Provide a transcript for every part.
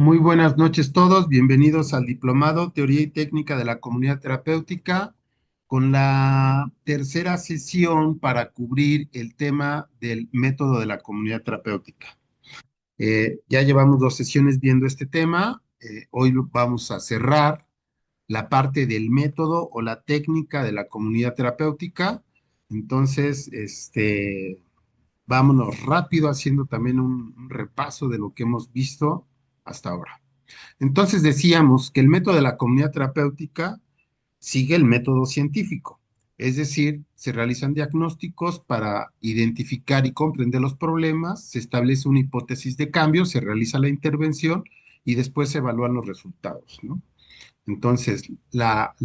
Muy buenas noches todos, bienvenidos al Diplomado Teoría y Técnica de la Comunidad Terapéutica con la tercera sesión para cubrir el tema del método de la comunidad terapéutica. Ya llevamos dos sesiones viendo este tema, hoy vamos a cerrar la parte del método o la técnica de la comunidad terapéutica. Entonces, vámonos rápido haciendo también un repaso de lo que hemos visto hasta ahora. Entonces decíamos que el método de la comunidad terapéutica sigue el método científico, es decir, se realizan diagnósticos para identificar y comprender los problemas, se establece una hipótesis de cambio, se realiza la intervención y después se evalúan los resultados, ¿no? Entonces, la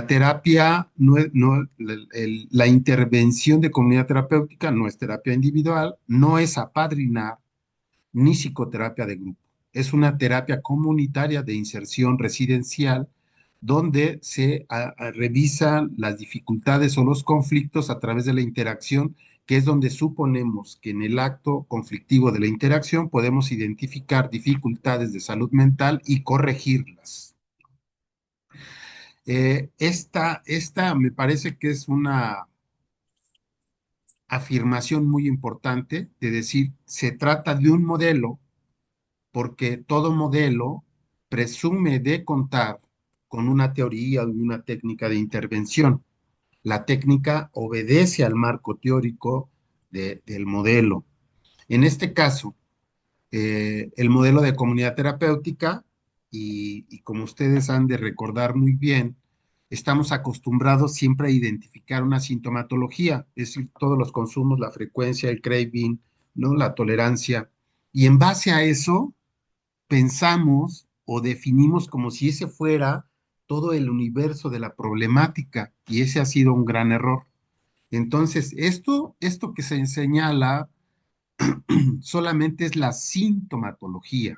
terapia, la intervención de comunidad terapéutica no es terapia individual, no es apadrinar, ni psicoterapia de grupo. Es una terapia comunitaria de inserción residencial donde se revisan las dificultades o los conflictos a través de la interacción, que es donde suponemos que en el acto conflictivo de la interacción podemos identificar dificultades de salud mental y corregirlas. Esta me parece que es una afirmación muy importante de decir, se trata de un modelo porque todo modelo presume de contar con una teoría o una técnica de intervención. La técnica obedece al marco teórico del modelo. En este caso, el modelo de comunidad terapéutica, y como ustedes han de recordar muy bien, estamos acostumbrados siempre a identificar una sintomatología, es decir, todos los consumos, la frecuencia, el craving, ¿no? La tolerancia. Y en base a eso, pensamos o definimos como si ese fuera todo el universo de la problemática y ese ha sido un gran error. Entonces, esto que se señala solamente es la sintomatología.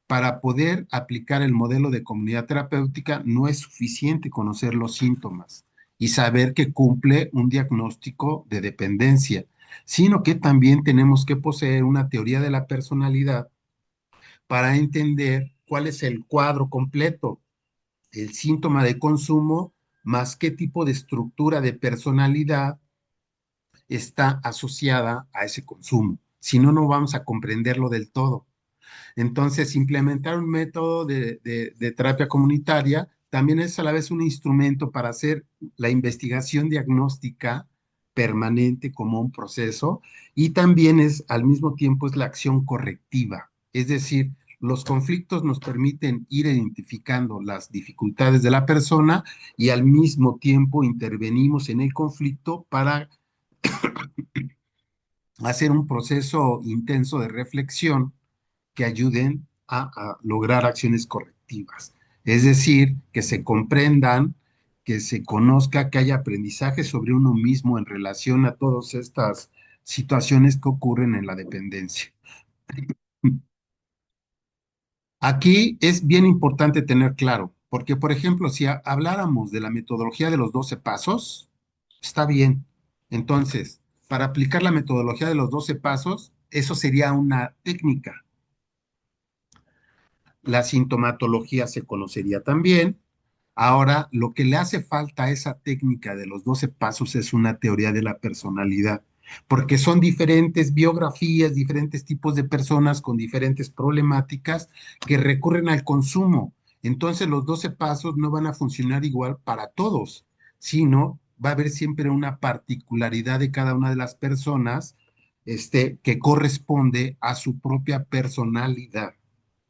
Para poder aplicar el modelo de comunidad terapéutica no es suficiente conocer los síntomas y saber que cumple un diagnóstico de dependencia, sino que también tenemos que poseer una teoría de la personalidad para entender cuál es el cuadro completo, el síntoma de consumo, más qué tipo de estructura de personalidad está asociada a ese consumo. Si no, no vamos a comprenderlo del todo. Entonces, implementar un método de terapia comunitaria también es a la vez un instrumento para hacer la investigación diagnóstica permanente como un proceso y también es al mismo tiempo es la acción correctiva. Es decir, los conflictos nos permiten ir identificando las dificultades de la persona y al mismo tiempo intervenimos en el conflicto para hacer un proceso intenso de reflexión que ayuden a lograr acciones correctivas. Es decir, que se comprendan, que se conozca, que haya aprendizaje sobre uno mismo en relación a todas estas situaciones que ocurren en la dependencia. Aquí es bien importante tener claro, porque por ejemplo, si habláramos de la metodología de los 12 pasos, está bien. Entonces, para aplicar la metodología de los 12 pasos, eso sería una técnica. La sintomatología se conocería también. Ahora, lo que le hace falta a esa técnica de los 12 pasos es una teoría de la personalidad, porque son diferentes biografías, diferentes tipos de personas con diferentes problemáticas que recurren al consumo. Entonces, los 12 pasos no van a funcionar igual para todos, sino va a haber siempre una particularidad de cada una de las personas, que corresponde a su propia personalidad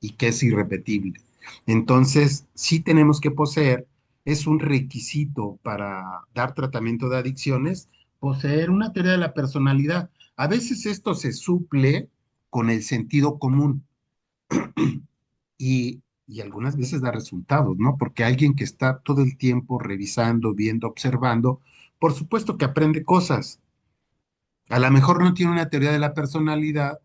y que es irrepetible. Entonces, sí tenemos que poseer, es un requisito para dar tratamiento de adicciones, poseer una teoría de la personalidad. A veces esto se suple con el sentido común y algunas veces da resultados, ¿no? Porque alguien que está todo el tiempo revisando, viendo, observando, por supuesto que aprende cosas. A lo mejor no tiene una teoría de la personalidad,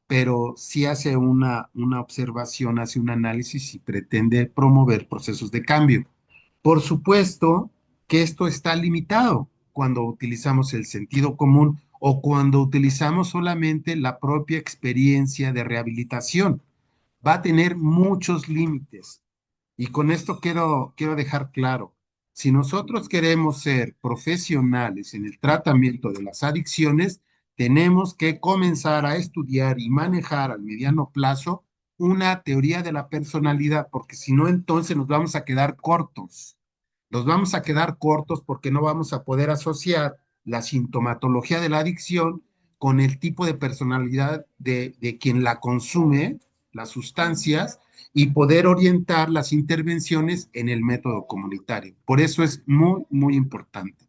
pero sí hace una observación, hace un análisis y pretende promover procesos de cambio. Por supuesto que esto está limitado cuando utilizamos el sentido común o cuando utilizamos solamente la propia experiencia de rehabilitación. va a tener muchos límites. Y con esto quiero dejar claro, si nosotros queremos ser profesionales en el tratamiento de las adicciones, tenemos que comenzar a estudiar y manejar al mediano plazo una teoría de la personalidad, porque si no, entonces nos vamos a quedar cortos. Nos vamos a quedar cortos porque no vamos a poder asociar la sintomatología de la adicción con el tipo de personalidad de quien la consume, las sustancias, y poder orientar las intervenciones en el método comunitario. Por eso es muy, muy importante.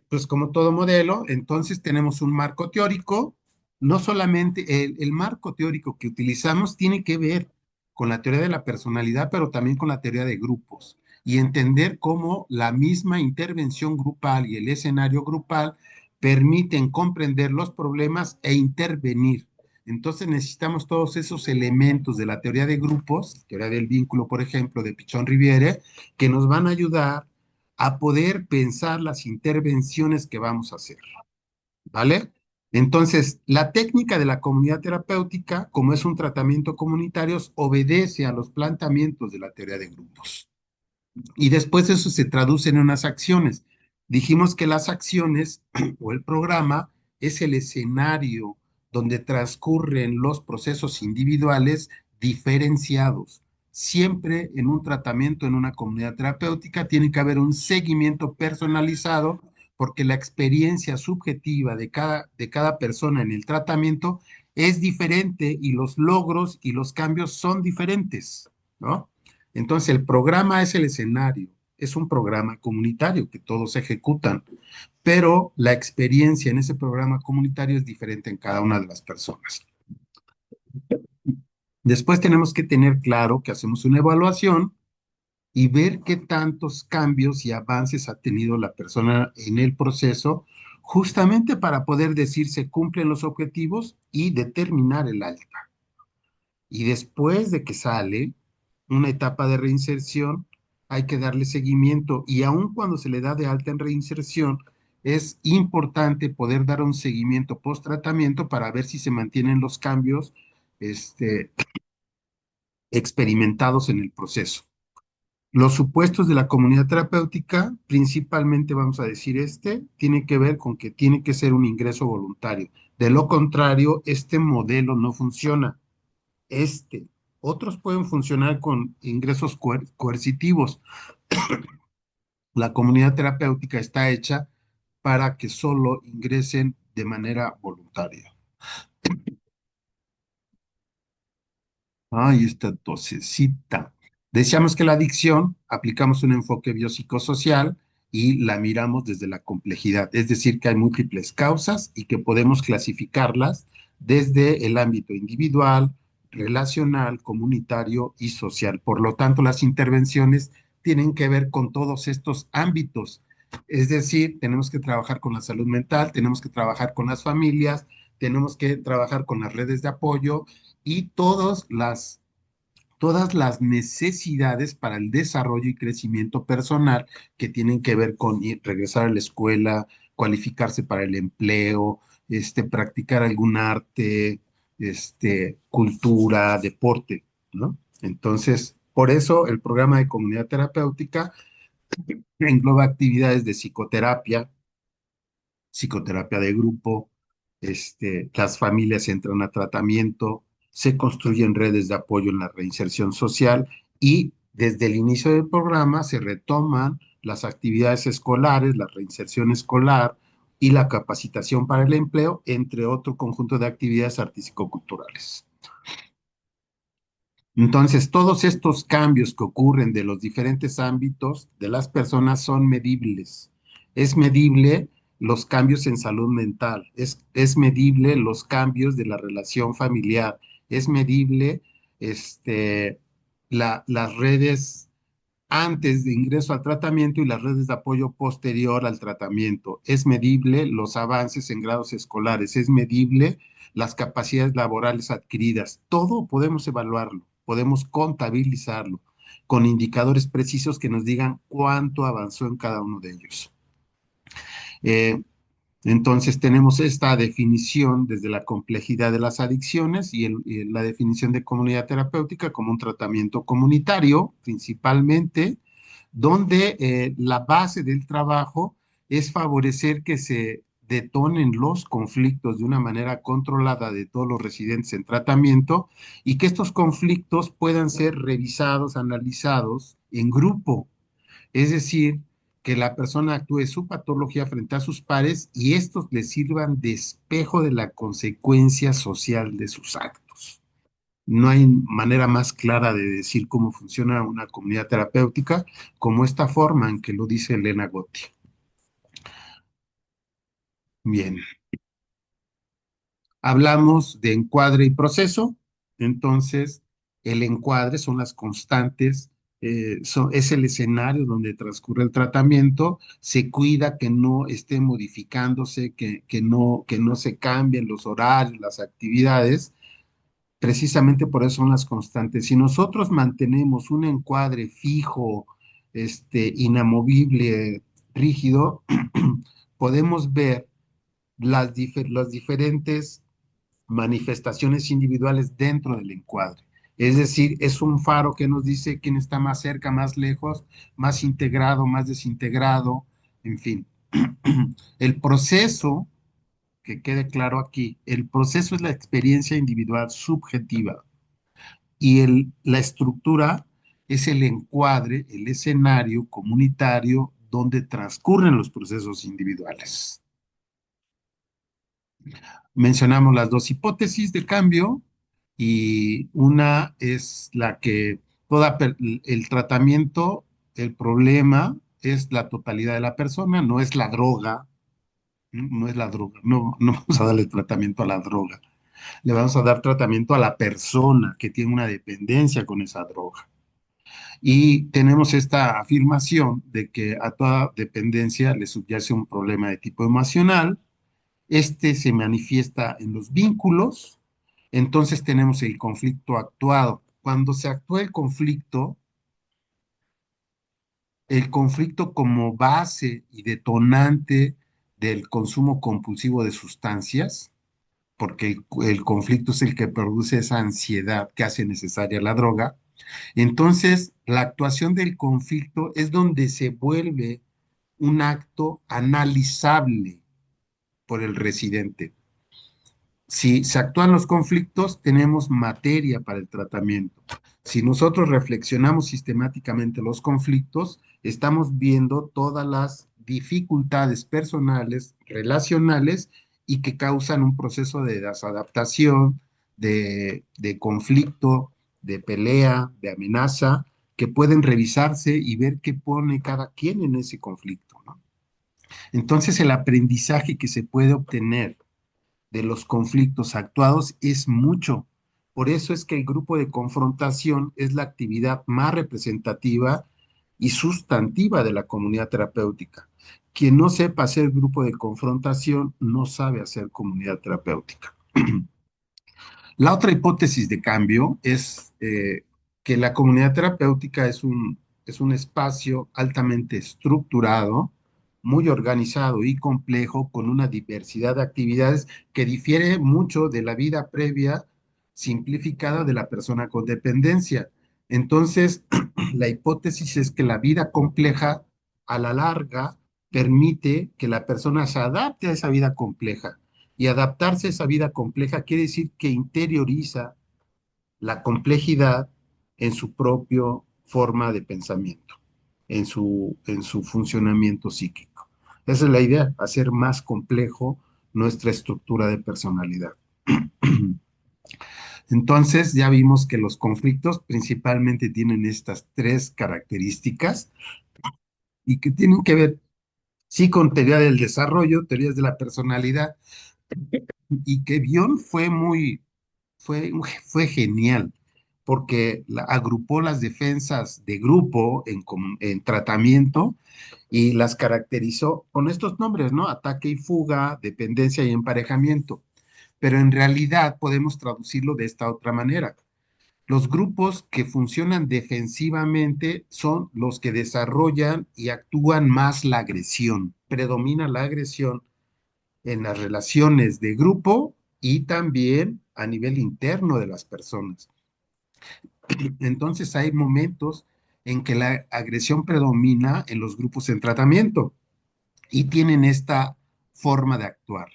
Pues como todo modelo, entonces tenemos un marco teórico. No solamente el marco teórico que utilizamos tiene que ver con la teoría de la personalidad, pero también con la teoría de grupos y entender cómo la misma intervención grupal y el escenario grupal permiten comprender los problemas e intervenir. Entonces necesitamos todos esos elementos de la teoría de grupos, teoría del vínculo, por ejemplo, de Pichón Riviere, que nos van a ayudar a poder pensar las intervenciones que vamos a hacer, ¿vale? Entonces, la técnica de la comunidad terapéutica, como es un tratamiento comunitario, obedece a los planteamientos de la teoría de grupos. Y después eso se traduce en unas acciones. Dijimos que las acciones o el programa es el escenario donde transcurren los procesos individuales diferenciados. Siempre en un tratamiento, en una comunidad terapéutica, tiene que haber un seguimiento personalizado porque la experiencia subjetiva de cada persona en el tratamiento es diferente y los logros y los cambios son diferentes, ¿no? Entonces, el programa es el escenario, es un programa comunitario que todos ejecutan, pero la experiencia en ese programa comunitario es diferente en cada una de las personas. Después tenemos que tener claro que hacemos una evaluación y ver qué tantos cambios y avances ha tenido la persona en el proceso, justamente para poder decir se cumplen los objetivos y determinar el alta. Y después de que sale una etapa de reinserción, hay que darle seguimiento y aun cuando se le da de alta en reinserción, es importante poder dar un seguimiento post tratamiento para ver si se mantienen los cambios este, experimentados en el proceso. Los supuestos de la comunidad terapéutica, principalmente vamos a decir tiene que ver con que tiene que ser un ingreso voluntario. De lo contrario, este modelo no funciona. Este. Otros pueden funcionar con ingresos coercitivos. La comunidad terapéutica está hecha para que solo ingresen de manera voluntaria. Ay, esta tosecita. Decíamos que la adicción aplicamos un enfoque biopsicosocial y la miramos desde la complejidad, es decir, que hay múltiples causas y que podemos clasificarlas desde el ámbito individual, relacional, comunitario y social. Por lo tanto, las intervenciones tienen que ver con todos estos ámbitos. Es decir, tenemos que trabajar con la salud mental, tenemos que trabajar con las familias, tenemos que trabajar con las redes de apoyo y todas las necesidades para el desarrollo y crecimiento personal que tienen que ver con regresar a la escuela, cualificarse para el empleo, practicar algún arte, cultura, deporte, ¿no? Entonces, por eso el programa de comunidad terapéutica engloba actividades de psicoterapia, psicoterapia de grupo, las familias entran a tratamiento, se construyen redes de apoyo en la reinserción social y desde el inicio del programa se retoman las actividades escolares, la reinserción escolar y la capacitación para el empleo, entre otro conjunto de actividades artístico-culturales. Entonces, todos estos cambios que ocurren de los diferentes ámbitos de las personas son medibles. Es medible los cambios en salud mental, es medible los cambios de la relación familiar, es medible las redes antes de ingreso al tratamiento y las redes de apoyo posterior al tratamiento. Es medible los avances en grados escolares, es medible las capacidades laborales adquiridas. Todo podemos evaluarlo, podemos contabilizarlo con indicadores precisos que nos digan cuánto avanzó en cada uno de ellos. Eh, Entonces tenemos esta definición desde la complejidad de las adicciones y la definición de comunidad terapéutica como un tratamiento comunitario, principalmente, donde la base del trabajo es favorecer que se detonen los conflictos de una manera controlada de todos los residentes en tratamiento y que estos conflictos puedan ser revisados, analizados en grupo, es decir, que la persona actúe su patología frente a sus pares y estos le sirvan de espejo de la consecuencia social de sus actos. No hay manera más clara de decir cómo funciona una comunidad terapéutica como esta forma en que lo dice Elena Gotti. Bien, hablamos de encuadre y proceso, entonces el encuadre son las constantes, es el escenario donde transcurre el tratamiento, se cuida que no esté modificándose, que no se cambien los horarios, las actividades, precisamente por eso son las constantes. Si nosotros mantenemos un encuadre fijo, inamovible, rígido, podemos ver las diferentes manifestaciones individuales dentro del encuadre. Es decir, es un faro que nos dice quién está más cerca, más lejos, más integrado, más desintegrado, en fin. El proceso, que quede claro aquí, el proceso es la experiencia individual subjetiva y la estructura es el encuadre, el escenario comunitario donde transcurren los procesos individuales. Mencionamos las dos hipótesis de cambio y una es la que el tratamiento, el problema es la totalidad de la persona, no es la droga, no es la droga, no vamos a darle tratamiento a la droga, le vamos a dar tratamiento a la persona que tiene una dependencia con esa droga. Y tenemos esta afirmación de que a toda dependencia le subyace un problema de tipo emocional. Este se manifiesta en los vínculos, entonces tenemos el conflicto actuado. Cuando se actúa el conflicto como base y detonante del consumo compulsivo de sustancias, porque el conflicto es el que produce esa ansiedad que hace necesaria la droga, entonces la actuación del conflicto es donde se vuelve un acto analizable por el residente. Si se actúan los conflictos, tenemos materia para el tratamiento. Si nosotros reflexionamos sistemáticamente los conflictos, estamos viendo todas las dificultades personales, relacionales y que causan un proceso de desadaptación, de conflicto, de pelea, de amenaza, que pueden revisarse y ver qué pone cada quien en ese conflicto, ¿no? Entonces, el aprendizaje que se puede obtener de los conflictos actuados es mucho. Por eso es que el grupo de confrontación es la actividad más representativa y sustantiva de la comunidad terapéutica. Quien no sepa hacer grupo de confrontación no sabe hacer comunidad terapéutica. La otra hipótesis de cambio es que la comunidad terapéutica es un espacio altamente estructurado, muy organizado y complejo, con una diversidad de actividades que difiere mucho de la vida previa simplificada de la persona con dependencia. Entonces, la hipótesis es que la vida compleja, a la larga, permite que la persona se adapte a esa vida compleja y adaptarse a esa vida compleja quiere decir que interioriza la complejidad en su propia forma de pensamiento, en su funcionamiento psíquico. Esa es la idea, hacer más complejo nuestra estructura de personalidad. Entonces, ya vimos que los conflictos principalmente tienen estas tres características y que tienen que ver, sí, con teoría del desarrollo, teorías de la personalidad, y que Bion fue genial, porque agrupó las defensas de grupo en tratamiento y las caracterizó con estos nombres, ¿no? Ataque y fuga, dependencia y emparejamiento. Pero en realidad podemos traducirlo de esta otra manera. Los grupos que funcionan defensivamente son los que desarrollan y actúan más la agresión. Predomina la agresión en las relaciones de grupo y también a nivel interno de las personas. Entonces hay momentos en que la agresión predomina en los grupos en tratamiento y tienen esta forma de actuar: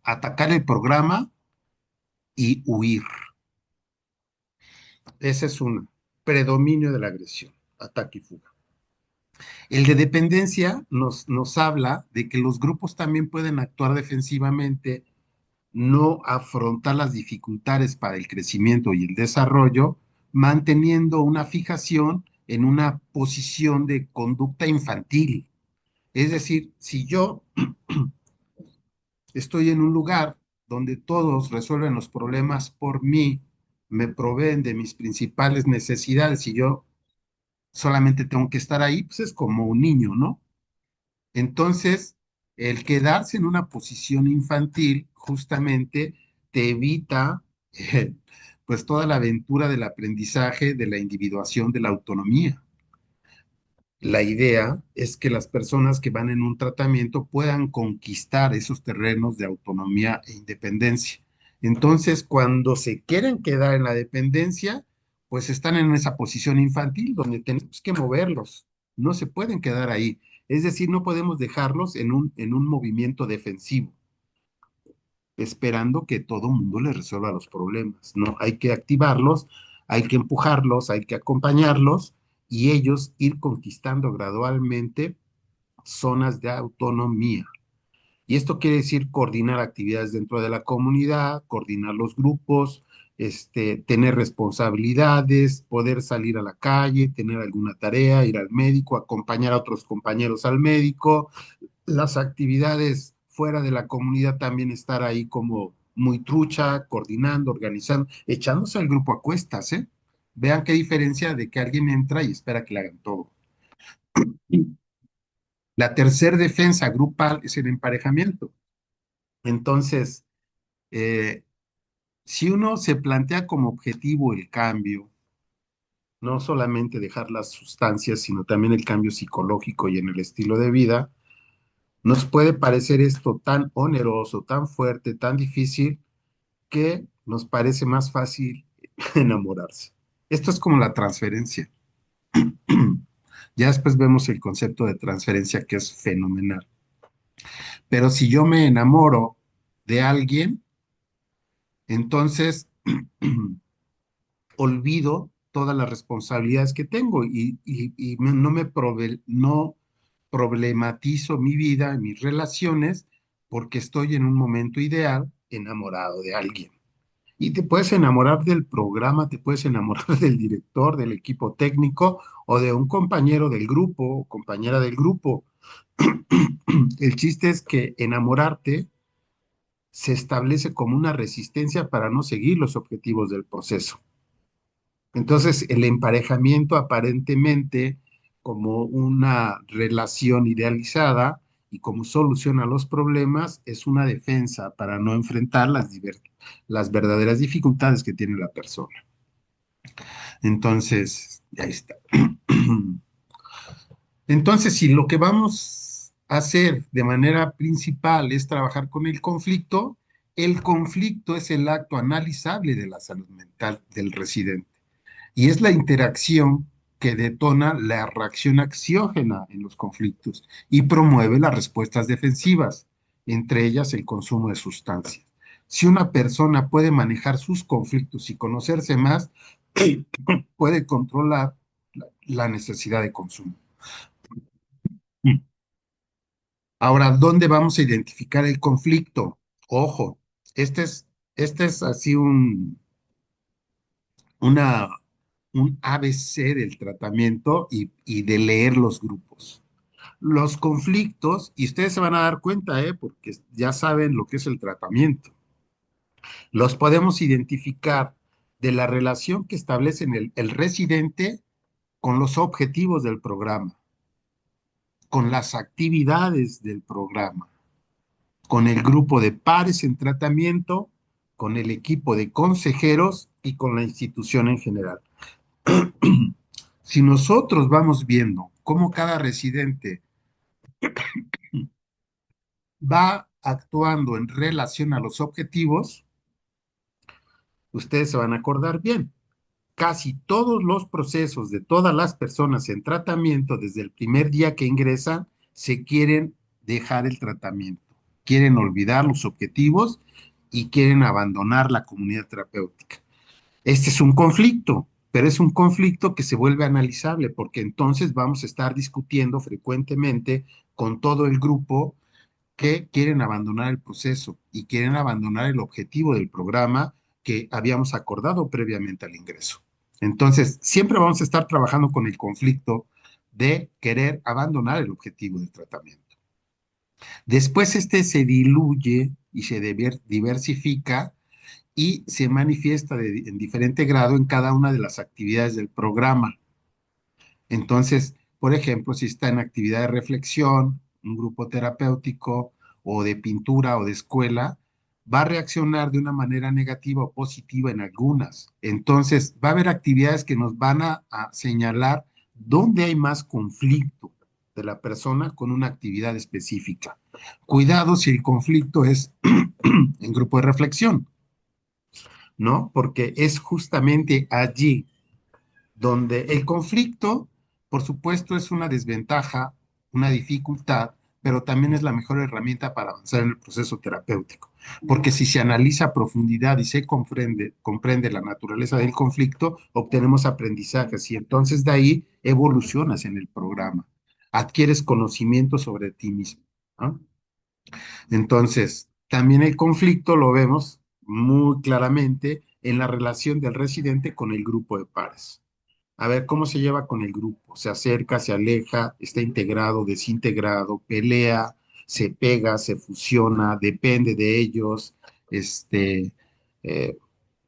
atacar el programa y huir. Ese es un predominio de la agresión, ataque y fuga. El de dependencia nos habla de que los grupos también pueden actuar defensivamente, no afrontar las dificultades para el crecimiento y el desarrollo, manteniendo una fijación en una posición de conducta infantil. Es decir, si yo estoy en un lugar donde todos resuelven los problemas por mí, me proveen de mis principales necesidades y yo solamente tengo que estar ahí, pues es como un niño, ¿no? Entonces, el quedarse en una posición infantil justamente te evita pues toda la aventura del aprendizaje, de la individuación, de la autonomía. La idea es que las personas que van en un tratamiento puedan conquistar esos terrenos de autonomía e independencia. Entonces, cuando se quieren quedar en la dependencia, pues están en esa posición infantil donde tenemos que moverlos. No se pueden quedar ahí. Es decir, no podemos dejarlos en un movimiento defensivo, esperando que todo mundo les resuelva los problemas. No, hay que activarlos, hay que empujarlos, hay que acompañarlos y ellos ir conquistando gradualmente zonas de autonomía. Y esto quiere decir coordinar actividades dentro de la comunidad, coordinar los grupos, tener responsabilidades, poder salir a la calle, tener alguna tarea, ir al médico, acompañar a otros compañeros al médico, las actividades fuera de la comunidad también estar ahí como muy trucha, coordinando, organizando, echándose al grupo a cuestas, ¿eh? Vean qué diferencia de que alguien entra y espera que le hagan todo. La tercer defensa grupal es el emparejamiento. Entonces, eh, si uno se plantea como objetivo el cambio, no solamente dejar las sustancias, sino también el cambio psicológico y en el estilo de vida, nos puede parecer esto tan oneroso, tan fuerte, tan difícil, que nos parece más fácil enamorarse. Esto es como la transferencia. Ya después vemos el concepto de transferencia que es fenomenal. Pero si yo me enamoro de alguien, entonces olvido todas las responsabilidades que tengo y no problematizo mi vida, mis relaciones, porque estoy en un momento ideal enamorado de alguien. Y te puedes enamorar del programa, te puedes enamorar del director, del equipo técnico o de un compañero del grupo o compañera del grupo. El chiste es que enamorarte se establece como una resistencia para no seguir los objetivos del proceso. Entonces, el emparejamiento aparentemente como una relación idealizada y como solución a los problemas es una defensa para no enfrentar las verdaderas dificultades que tiene la persona. Entonces, ahí está. Entonces, si lo que vamos a hacer de manera principal es trabajar con el conflicto es el acto analizable de la salud mental del residente y es la interacción que detona la reacción axiógena en los conflictos y promueve las respuestas defensivas, entre ellas el consumo de sustancias. Si una persona puede manejar sus conflictos y conocerse más, puede controlar la necesidad de consumo. Ahora, ¿dónde vamos a identificar el conflicto? Ojo, este es así una, un ABC del tratamiento y de leer los grupos. Los conflictos, y ustedes se van a dar cuenta, porque ya saben lo que es el tratamiento, los podemos identificar de la relación que establecen el residente con los objetivos del programa, con las actividades del programa, con el grupo de pares en tratamiento, con el equipo de consejeros y con la institución en general. Si nosotros vamos viendo cómo cada residente va actuando en relación a los objetivos, ustedes se van a acordar bien. Casi todos los procesos de todas las personas en tratamiento, desde el primer día que ingresan, se quieren dejar el tratamiento, quieren olvidar los objetivos y quieren abandonar la comunidad terapéutica. Este es un conflicto, pero es un conflicto que se vuelve analizable porque entonces vamos a estar discutiendo frecuentemente con todo el grupo que quieren abandonar el proceso y quieren abandonar el objetivo del programa que habíamos acordado previamente al ingreso. Entonces, siempre vamos a estar trabajando con el conflicto de querer abandonar el objetivo del tratamiento. Después este se diluye y se diversifica y se manifiesta en diferente grado en cada una de las actividades del programa. Entonces, por ejemplo, si está en actividad de reflexión, un grupo terapéutico o de pintura o de escuela, va a reaccionar de una manera negativa o positiva en algunas. Entonces, va a haber actividades que nos van a señalar dónde hay más conflicto de la persona con una actividad específica. Cuidado si el conflicto es en grupo de reflexión, ¿no? Porque es justamente allí donde el conflicto, por supuesto, es una desventaja, una dificultad, pero también es la mejor herramienta para avanzar en el proceso terapéutico. Porque si se analiza a profundidad y se comprende la naturaleza del conflicto, obtenemos aprendizajes y entonces de ahí evolucionas en el programa, adquieres conocimiento sobre ti mismo, ¿no? Entonces, también el conflicto lo vemos muy claramente en la relación del residente con el grupo de pares. A ver cómo se lleva con el grupo. Se acerca, se aleja, está integrado, desintegrado, pelea, se pega, se fusiona, depende de ellos, este, eh,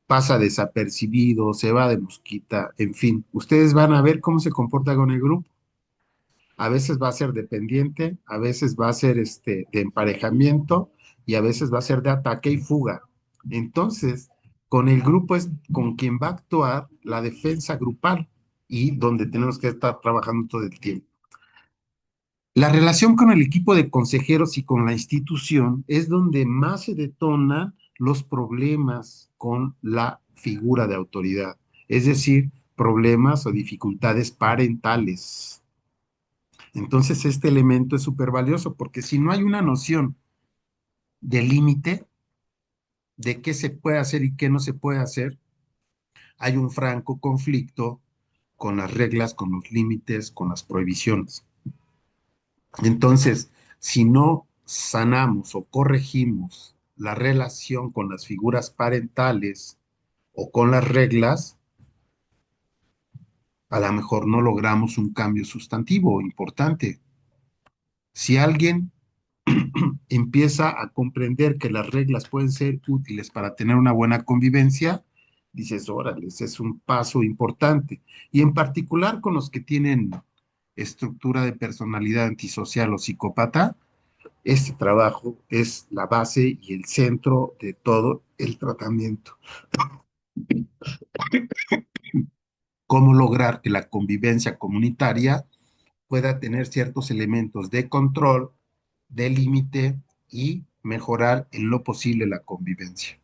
pasa desapercibido, se va de mosquita, en fin. Ustedes van a ver cómo se comporta con el grupo. A veces va a ser dependiente, a veces va a ser de emparejamiento y a veces va a ser de ataque y fuga. Entonces, con el grupo es con quien va a actuar la defensa grupal y donde tenemos que estar trabajando todo el tiempo. La relación con el equipo de consejeros y con la institución es donde más se detonan los problemas con la figura de autoridad, es decir, problemas o dificultades parentales. Entonces, este elemento es súper valioso porque si no hay una noción de límite, de qué se puede hacer y qué no se puede hacer, hay un franco conflicto con las reglas, con los límites, con las prohibiciones. Entonces, si no sanamos o corregimos la relación con las figuras parentales o con las reglas, a lo mejor no logramos un cambio sustantivo importante. Si alguien empieza a comprender que las reglas pueden ser útiles para tener una buena convivencia, dices, órale, ese es un paso importante. Y en particular con los que tienen estructura de personalidad antisocial o psicópata, este trabajo es la base y el centro de todo el tratamiento. Cómo lograr que la convivencia comunitaria pueda tener ciertos elementos de control, de límite y mejorar en lo posible la convivencia.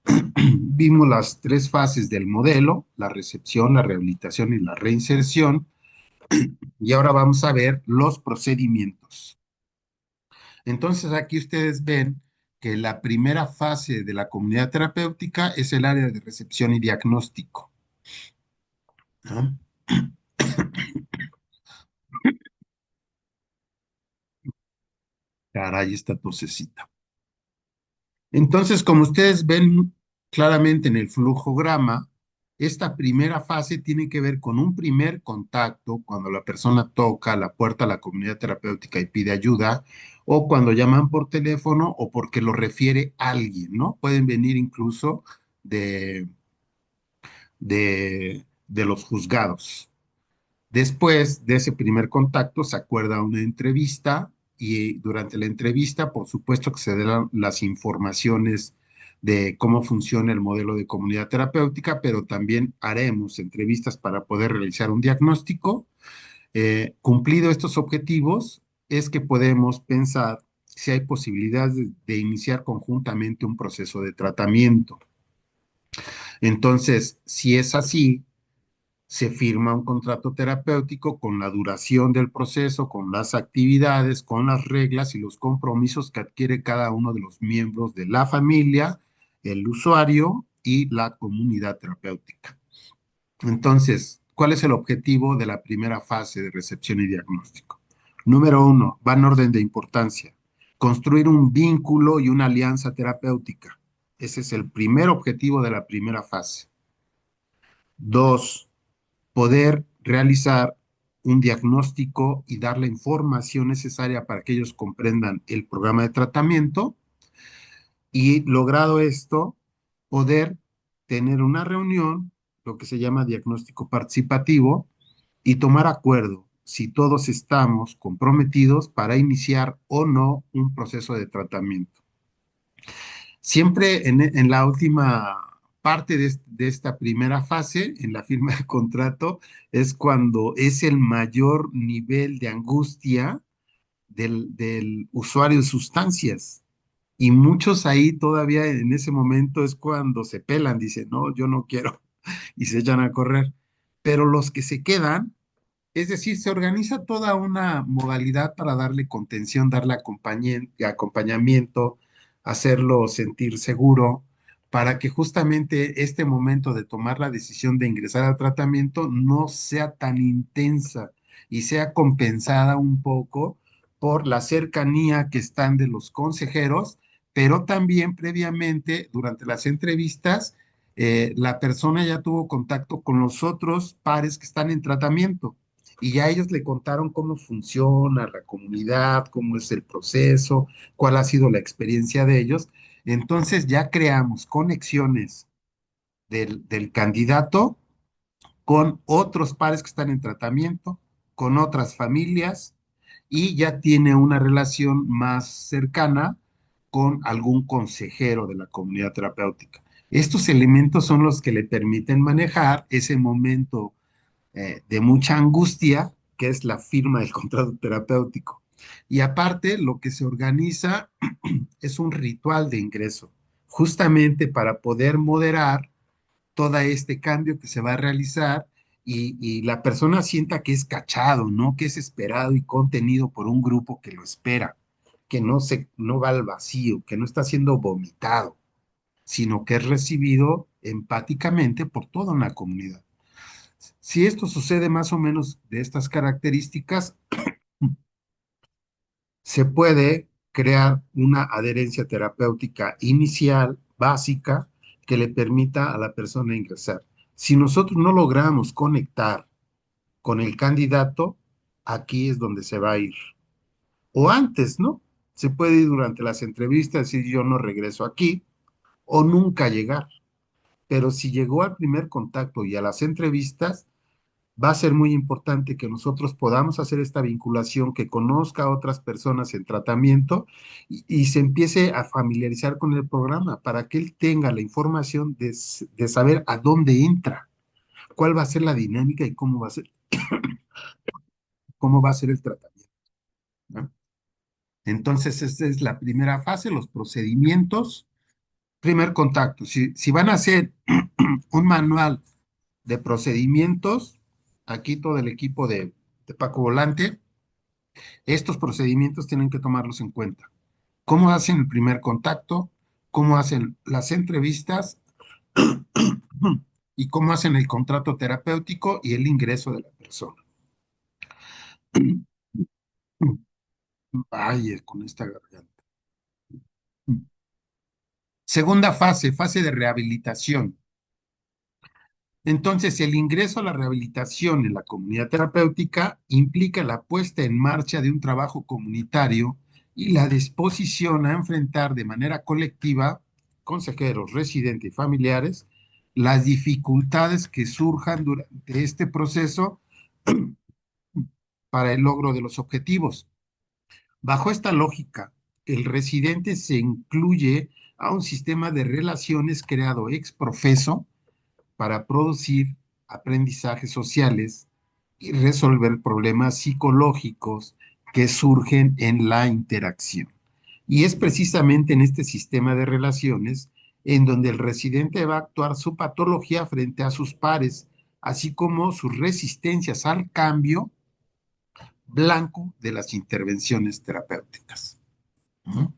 Vimos las tres fases del modelo, la recepción, la rehabilitación y la reinserción, y ahora vamos a ver los procedimientos. Entonces aquí ustedes ven que la primera fase de la comunidad terapéutica es el área de recepción y diagnóstico, ¿no? Caray, esta tosecita. Entonces, como ustedes ven claramente en el flujograma, esta primera fase tiene que ver con un primer contacto, cuando la persona toca la puerta a la comunidad terapéutica y pide ayuda, o cuando llaman por teléfono o porque lo refiere alguien, ¿no? Pueden venir incluso de, de los juzgados. Después de ese primer contacto se acuerda una entrevista y durante la entrevista, por supuesto que se dan las informaciones de cómo funciona el modelo de comunidad terapéutica, pero también haremos entrevistas para poder realizar un diagnóstico. Cumplido estos objetivos, es que podemos pensar si hay posibilidad de iniciar conjuntamente un proceso de tratamiento. Entonces, si es así, se firma un contrato terapéutico con la duración del proceso, con las actividades, con las reglas y los compromisos que adquiere cada uno de los miembros de la familia, el usuario y la comunidad terapéutica. Entonces, ¿cuál es el objetivo de la primera fase de recepción y diagnóstico? Número uno, va en orden de importancia. Construir un vínculo y una alianza terapéutica. Ese es el primer objetivo de la primera fase. Dos, poder realizar un diagnóstico y dar la información necesaria para que ellos comprendan el programa de tratamiento y logrado esto, poder tener una reunión, lo que se llama diagnóstico participativo, y tomar acuerdo si todos estamos comprometidos para iniciar o no un proceso de tratamiento. Siempre en la última parte de esta primera fase, en la firma de contrato, es cuando es el mayor nivel de angustia del usuario de sustancias. Y muchos ahí todavía en ese momento es cuando se pelan, dicen, no, yo no quiero, y se echan a correr. Pero los que se quedan, es decir, se organiza toda una modalidad para darle contención, darle acompañamiento, hacerlo sentir seguro, para que justamente este momento de tomar la decisión de ingresar al tratamiento no sea tan intensa y sea compensada un poco por la cercanía que están de los consejeros, pero también previamente, durante las entrevistas, la persona ya tuvo contacto con los otros pares que están en tratamiento y ya ellos le contaron cómo funciona la comunidad, cómo es el proceso, cuál ha sido la experiencia de ellos. Entonces ya creamos conexiones del candidato con otros pares que están en tratamiento, con otras familias y ya tiene una relación más cercana con algún consejero de la comunidad terapéutica. Estos elementos son los que le permiten manejar ese momento de mucha angustia, que es la firma del contrato terapéutico. Y aparte, lo que se organiza es un ritual de ingreso, justamente para poder moderar todo este cambio que se va a realizar y la persona sienta que es cachado, ¿no? Que es esperado y contenido por un grupo que lo espera, que no va al vacío, que no está siendo vomitado, sino que es recibido empáticamente por toda una comunidad. Si esto sucede más o menos de estas características, se puede crear una adherencia terapéutica inicial, básica, que le permita a la persona ingresar. Si nosotros no logramos conectar con el candidato, aquí es donde se va a ir. O antes, ¿no? Se puede ir durante las entrevistas, decir yo no regreso aquí, o nunca llegar. Pero si llegó al primer contacto y a las entrevistas, va a ser muy importante que nosotros podamos hacer esta vinculación, que conozca a otras personas en tratamiento y se empiece a familiarizar con el programa para que él tenga la información de saber a dónde entra, cuál va a ser la dinámica y cómo va a ser el tratamiento, ¿no? Entonces, esta es la primera fase, los procedimientos. Primer contacto. Si van a hacer un manual de procedimientos, aquí todo el equipo de Paco Volante, estos procedimientos tienen que tomarlos en cuenta. ¿Cómo hacen el primer contacto? ¿Cómo hacen las entrevistas? ¿Y cómo hacen el contrato terapéutico y el ingreso de la persona? Ay, con esta garganta. Segunda fase, fase de rehabilitación. Entonces, el ingreso a la rehabilitación en la comunidad terapéutica implica la puesta en marcha de un trabajo comunitario y la disposición a enfrentar de manera colectiva, consejeros, residentes y familiares, las dificultades que surjan durante este proceso para el logro de los objetivos. Bajo esta lógica, el residente se incluye a un sistema de relaciones creado ex profeso para producir aprendizajes sociales y resolver problemas psicológicos que surgen en la interacción. Y es precisamente en este sistema de relaciones en donde el residente va a actuar su patología frente a sus pares, así como sus resistencias al cambio blanco de las intervenciones terapéuticas. ¿No?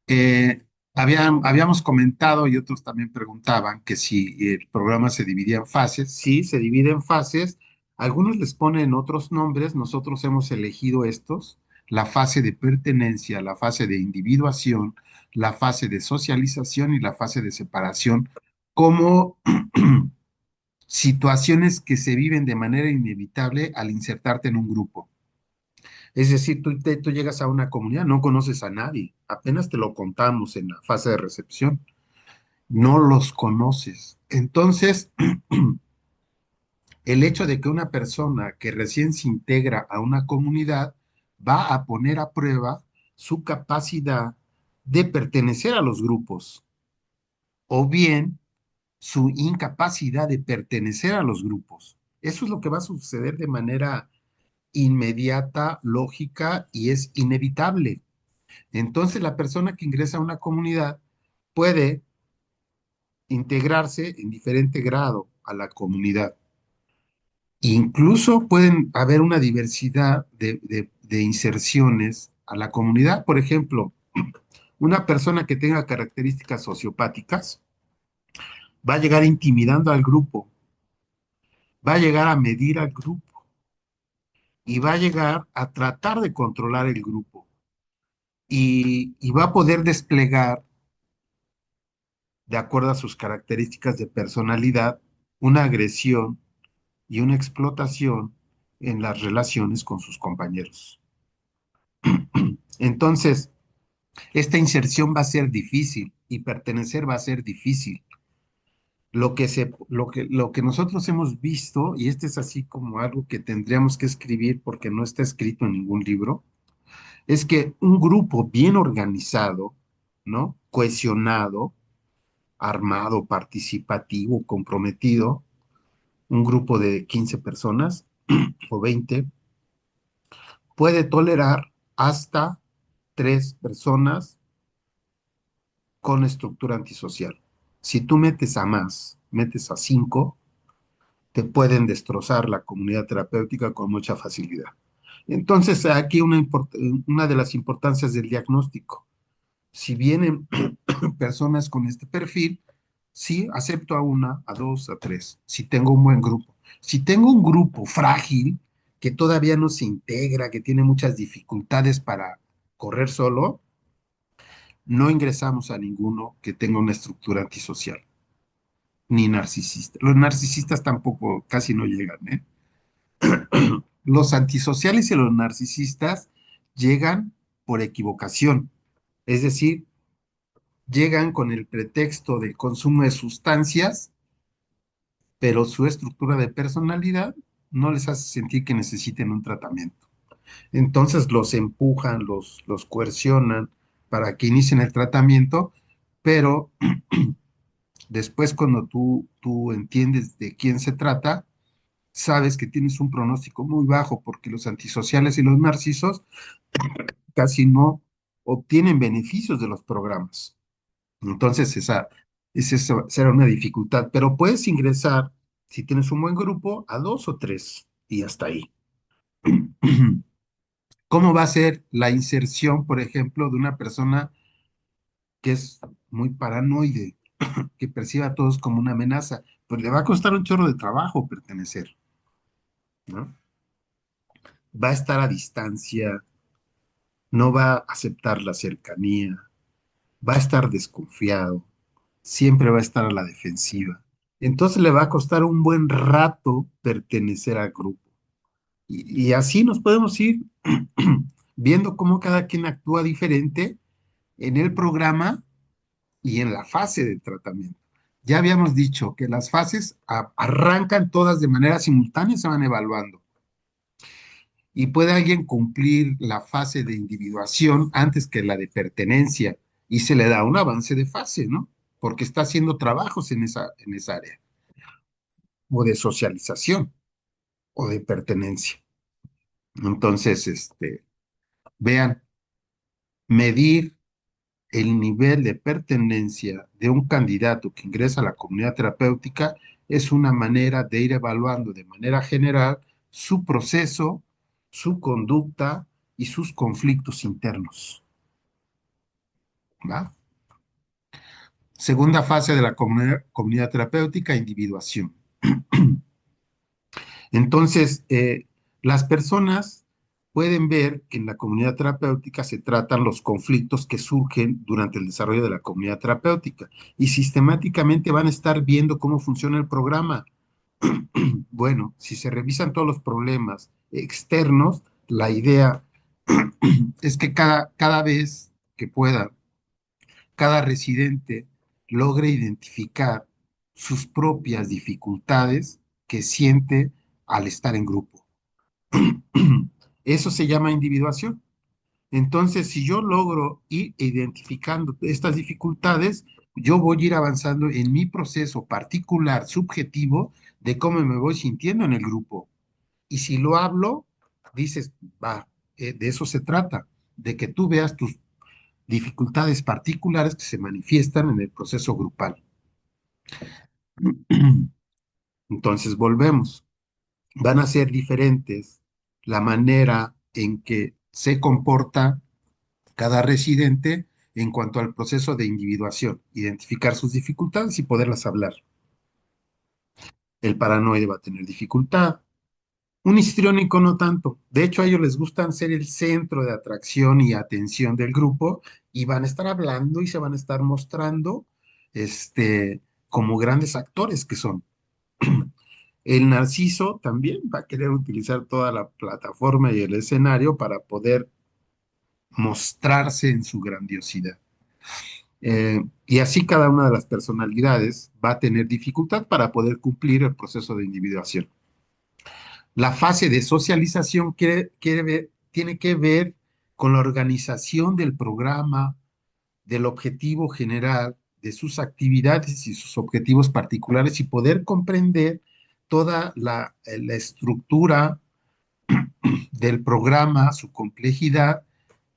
Eh, habíamos comentado y otros también preguntaban que si el programa se dividía en fases. Sí, se divide en fases. Algunos les ponen otros nombres, nosotros hemos elegido estos: la fase de pertenencia, la fase de individuación, la fase de socialización y la fase de separación, como situaciones que se viven de manera inevitable al insertarte en un grupo. Es decir, tú llegas a una comunidad, no conoces a nadie, apenas te lo contamos en la fase de recepción, no los conoces. Entonces, el hecho de que una persona que recién se integra a una comunidad va a poner a prueba su capacidad de pertenecer a los grupos o bien su incapacidad de pertenecer a los grupos. Eso es lo que va a suceder de manera inmediata, lógica y es inevitable. Entonces, la persona que ingresa a una comunidad puede integrarse en diferente grado a la comunidad. Incluso pueden haber una diversidad de inserciones a la comunidad. Por ejemplo, una persona que tenga características sociopáticas va a llegar intimidando al grupo, va a llegar a medir al grupo y va a llegar a tratar de controlar el grupo y va a poder desplegar de acuerdo a sus características de personalidad, una agresión y una explotación en las relaciones con sus compañeros. Entonces, esta inserción va a ser difícil y pertenecer va a ser difícil. Lo que nosotros hemos visto, y este es así como algo que tendríamos que escribir porque no está escrito en ningún libro, es que un grupo bien organizado, ¿no? Cohesionado, armado, participativo, comprometido, un grupo de 15 personas o 20 puede tolerar hasta 3 personas con estructura antisocial. Si tú metes a más, metes a 5, te pueden destrozar la comunidad terapéutica con mucha facilidad. Entonces, aquí una de las importancias del diagnóstico. Si vienen personas con este perfil, sí, acepto a una, a dos, a tres, si tengo un buen grupo. Si tengo un grupo frágil, que todavía no se integra, que tiene muchas dificultades para correr solo, no ingresamos a ninguno que tenga una estructura antisocial, ni narcisista. Los narcisistas tampoco, casi no llegan, ¿eh? Los antisociales y los narcisistas llegan por equivocación, es decir, llegan con el pretexto del consumo de sustancias, pero su estructura de personalidad no les hace sentir que necesiten un tratamiento. Entonces los empujan, los coercionan para que inicien el tratamiento, pero después cuando tú entiendes de quién se trata, sabes que tienes un pronóstico muy bajo porque los antisociales y los narcisos casi no obtienen beneficios de los programas. Entonces, esa será una dificultad, pero puedes ingresar, si tienes un buen grupo, a 2 o 3 y hasta ahí. ¿Cómo va a ser la inserción, por ejemplo, de una persona que es muy paranoide, que percibe a todos como una amenaza? Pues le va a costar un chorro de trabajo pertenecer, ¿no? Va a estar a distancia, no va a aceptar la cercanía, va a estar desconfiado, siempre va a estar a la defensiva. Entonces le va a costar un buen rato pertenecer al grupo. Y así nos podemos ir viendo cómo cada quien actúa diferente en el programa y en la fase de tratamiento. Ya habíamos dicho que las fases arrancan todas de manera simultánea y se van evaluando. Y puede alguien cumplir la fase de individuación antes que la de pertenencia y se le da un avance de fase, ¿no? Porque está haciendo trabajos en esa área, o de socialización, o de pertenencia. Entonces, vean, Medir el nivel de pertenencia de un candidato que ingresa a la comunidad terapéutica es una manera de ir evaluando de manera general su proceso, su conducta y sus conflictos internos. ¿Va? Segunda fase de la comunidad terapéutica, individuación. Entonces, las personas pueden ver que en la comunidad terapéutica se tratan los conflictos que surgen durante el desarrollo de la comunidad terapéutica y sistemáticamente van a estar viendo cómo funciona el programa. Bueno, si se revisan todos los problemas externos, la idea es que cada vez que pueda, cada residente logre identificar sus propias dificultades que siente al estar en grupo. Eso se llama individuación. Entonces, si yo logro ir identificando estas dificultades, yo voy a ir avanzando en mi proceso particular, subjetivo, de cómo me voy sintiendo en el grupo. Y si lo hablo, dices, va, de eso se trata, de que tú veas tus dificultades particulares que se manifiestan en el proceso grupal. Entonces, volvemos. Van a ser diferentes la manera en que se comporta cada residente en cuanto al proceso de individuación, identificar sus dificultades y poderlas hablar. El paranoide va a tener dificultad, un histriónico no tanto. De hecho, a ellos les gustan ser el centro de atracción y atención del grupo y van a estar hablando y se van a estar mostrando como grandes actores que son. El narciso también va a querer utilizar toda la plataforma y el escenario para poder mostrarse en su grandiosidad. Y así cada una de las personalidades va a tener dificultad para poder cumplir el proceso de individuación. La fase de socialización tiene que ver con la organización del programa, del objetivo general, de sus actividades y sus objetivos particulares y poder comprender toda la estructura del programa, su complejidad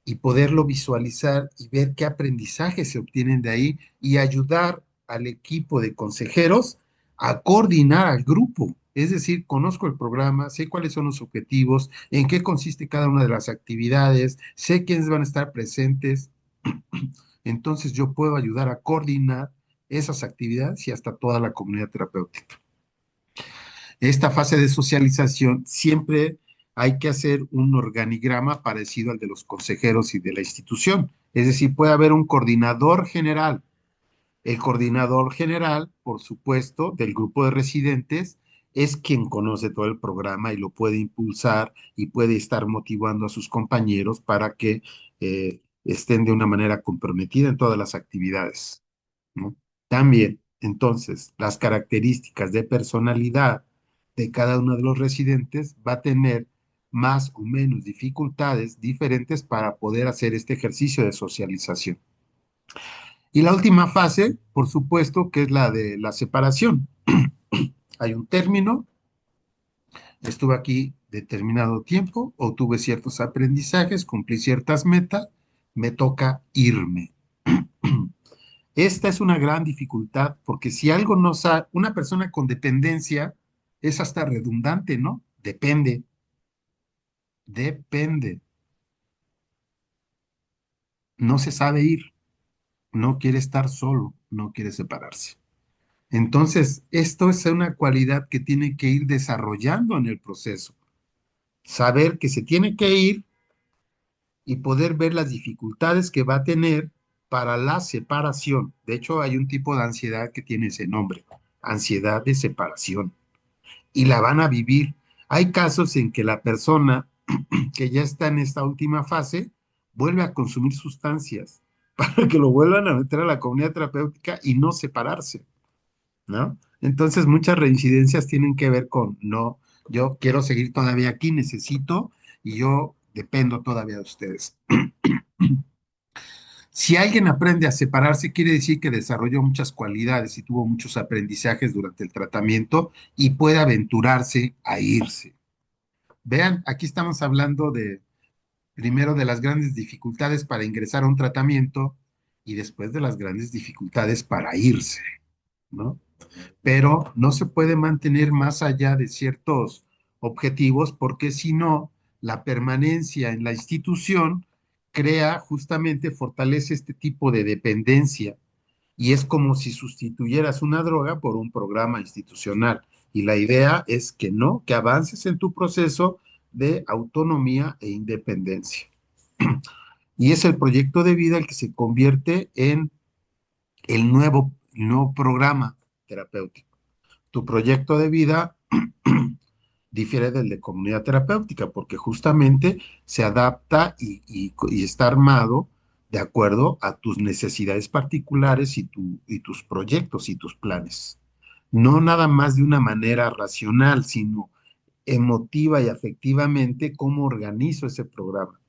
y poderlo visualizar y ver qué aprendizajes se obtienen de ahí y ayudar al equipo de consejeros a coordinar al grupo. Es decir, conozco el programa, sé cuáles son los objetivos, en qué consiste cada una de las actividades, sé quiénes van a estar presentes. Entonces yo puedo ayudar a coordinar esas actividades y hasta toda la comunidad terapéutica. Esta fase de socialización siempre hay que hacer un organigrama parecido al de los consejeros y de la institución. Es decir, puede haber un coordinador general. El coordinador general, por supuesto, del grupo de residentes, es quien conoce todo el programa y lo puede impulsar y puede estar motivando a sus compañeros para que estén de una manera comprometida en todas las actividades, ¿no? También, entonces, las características de personalidad de cada uno de los residentes va a tener más o menos dificultades diferentes para poder hacer este ejercicio de socialización. Y la última fase, por supuesto, que es la de la separación. Hay un término, estuve aquí determinado tiempo, obtuve ciertos aprendizajes, cumplí ciertas metas, me toca irme. Esta es una gran dificultad porque si algo no sabe, una persona con dependencia es hasta redundante, ¿no? Depende, depende. No se sabe ir, no quiere estar solo, no quiere separarse. Entonces, esto es una cualidad que tiene que ir desarrollando en el proceso. Saber que se tiene que ir y poder ver las dificultades que va a tener para la separación. De hecho, hay un tipo de ansiedad que tiene ese nombre, ansiedad de separación. Y la van a vivir. Hay casos en que la persona que ya está en esta última fase vuelve a consumir sustancias para que lo vuelvan a meter a la comunidad terapéutica y no separarse, ¿no? Entonces muchas reincidencias tienen que ver con, no, yo quiero seguir todavía aquí, necesito y yo dependo todavía de ustedes. Si alguien aprende a separarse, quiere decir que desarrolló muchas cualidades y tuvo muchos aprendizajes durante el tratamiento y puede aventurarse a irse. Vean, aquí estamos hablando primero de las grandes dificultades para ingresar a un tratamiento y después de las grandes dificultades para irse, ¿no? Pero no se puede mantener más allá de ciertos objetivos porque si no, la permanencia en la institución crea justamente, fortalece este tipo de dependencia y es como si sustituyeras una droga por un programa institucional. Y la idea es que no, que avances en tu proceso de autonomía e independencia. Y es el proyecto de vida el que se convierte en el nuevo programa terapéutico. Tu proyecto de vida difiere del de comunidad terapéutica porque justamente se adapta y está armado de acuerdo a tus necesidades particulares y tus proyectos y tus planes. No nada más de una manera racional, sino emotiva y afectivamente cómo organizo ese programa.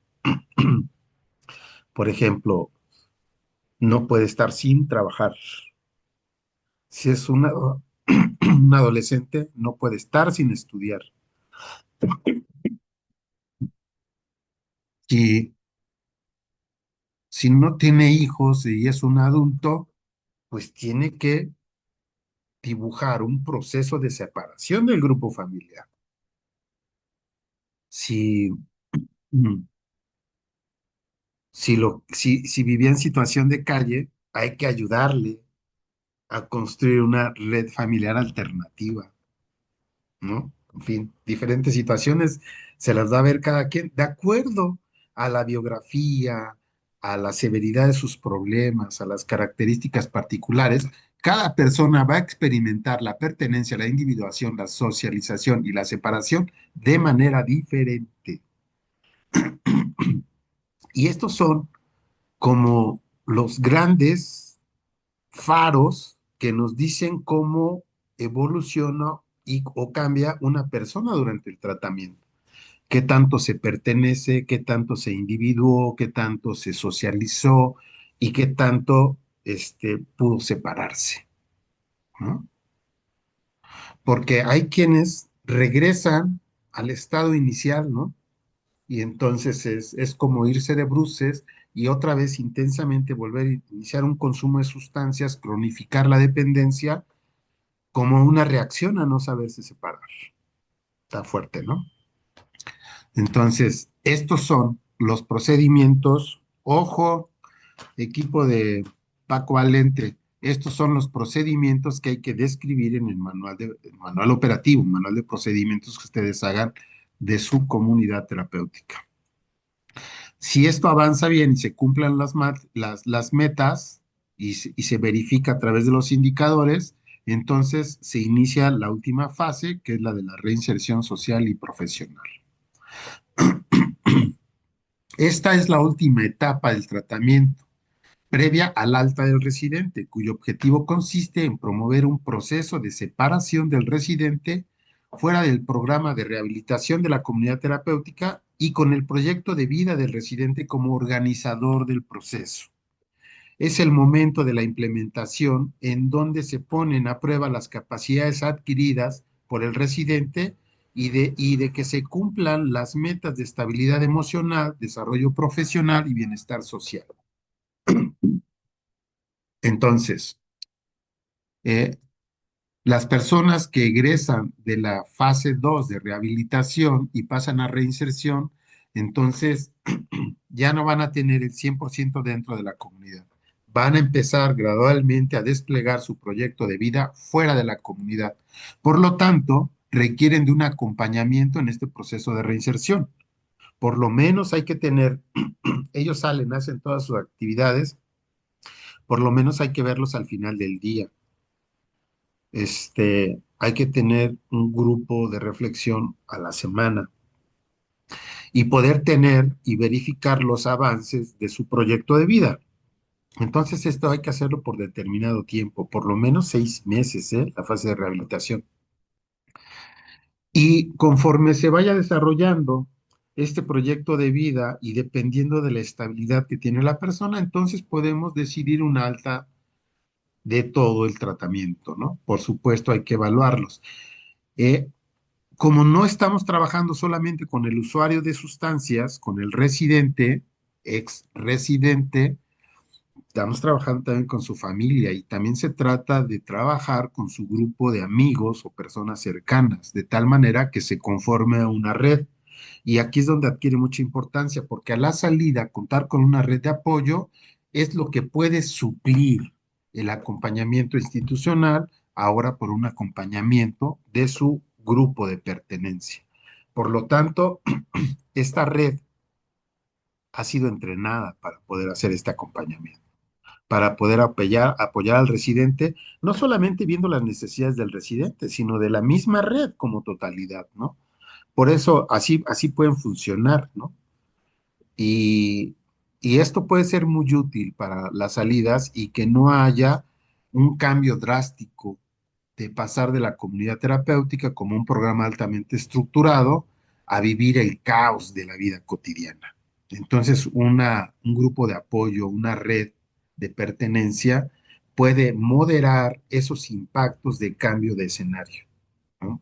Por ejemplo, no puede estar sin trabajar. Si es un adolescente, no puede estar sin estudiar. Si, si no tiene hijos y es un adulto, pues tiene que dibujar un proceso de separación del grupo familiar. Si, mm, si vivía en situación de calle, hay que ayudarle a construir una red familiar alternativa, ¿no? En fin, diferentes situaciones se las va a ver cada quien de acuerdo a la biografía, a la severidad de sus problemas, a las características particulares. Cada persona va a experimentar la pertenencia, la individuación, la socialización y la separación de manera diferente. Y estos son como los grandes faros que nos dicen cómo evoluciona o cambia una persona durante el tratamiento. Qué tanto se pertenece, qué tanto se individuó, qué tanto se socializó y qué tanto pudo separarse, ¿no? Porque hay quienes regresan al estado inicial, ¿no? Y entonces es como irse de bruces y otra vez intensamente volver a iniciar un consumo de sustancias, cronificar la dependencia como una reacción a no saberse separar. Está fuerte, ¿no? Entonces, estos son los procedimientos. Ojo, equipo de Paco Valente, estos son los procedimientos que hay que describir en el manual operativo, manual de procedimientos que ustedes hagan de su comunidad terapéutica. Si esto avanza bien y se cumplan las metas y se verifica a través de los indicadores, entonces se inicia la última fase, que es la de la reinserción social y profesional. Esta es la última etapa del tratamiento, previa al alta del residente, cuyo objetivo consiste en promover un proceso de separación del residente fuera del programa de rehabilitación de la comunidad terapéutica y con el proyecto de vida del residente como organizador del proceso. Es el momento de la implementación en donde se ponen a prueba las capacidades adquiridas por el residente y de que se cumplan las metas de estabilidad emocional, desarrollo profesional y bienestar social. Entonces, eh, las personas que egresan de la fase 2 de rehabilitación y pasan a reinserción, entonces ya no van a tener el 100% dentro de la comunidad. Van a empezar gradualmente a desplegar su proyecto de vida fuera de la comunidad. Por lo tanto, requieren de un acompañamiento en este proceso de reinserción. Por lo menos hay que tener, ellos salen, hacen todas sus actividades, por lo menos hay que verlos al final del día. Hay que tener un grupo de reflexión a la semana y poder tener y verificar los avances de su proyecto de vida. Entonces, esto hay que hacerlo por determinado tiempo, por lo menos 6 meses, ¿eh? La fase de rehabilitación. Y conforme se vaya desarrollando este proyecto de vida y dependiendo de la estabilidad que tiene la persona, entonces podemos decidir un alta de todo el tratamiento, ¿no? Por supuesto, hay que evaluarlos. Eh, como no estamos trabajando solamente con el usuario de sustancias, con el residente, ex residente, estamos trabajando también con su familia y también se trata de trabajar con su grupo de amigos o personas cercanas, de tal manera que se conforme a una red. Y aquí es donde adquiere mucha importancia, porque a la salida, contar con una red de apoyo es lo que puede suplir el acompañamiento institucional, ahora por un acompañamiento de su grupo de pertenencia. Por lo tanto, esta red ha sido entrenada para poder hacer este acompañamiento, para poder apoyar al residente, no solamente viendo las necesidades del residente, sino de la misma red como totalidad, ¿no? Por eso así pueden funcionar, ¿no? Y, y esto puede ser muy útil para las salidas y que no haya un cambio drástico de pasar de la comunidad terapéutica como un programa altamente estructurado a vivir el caos de la vida cotidiana. Entonces, un grupo de apoyo, una red de pertenencia puede moderar esos impactos de cambio de escenario, ¿no?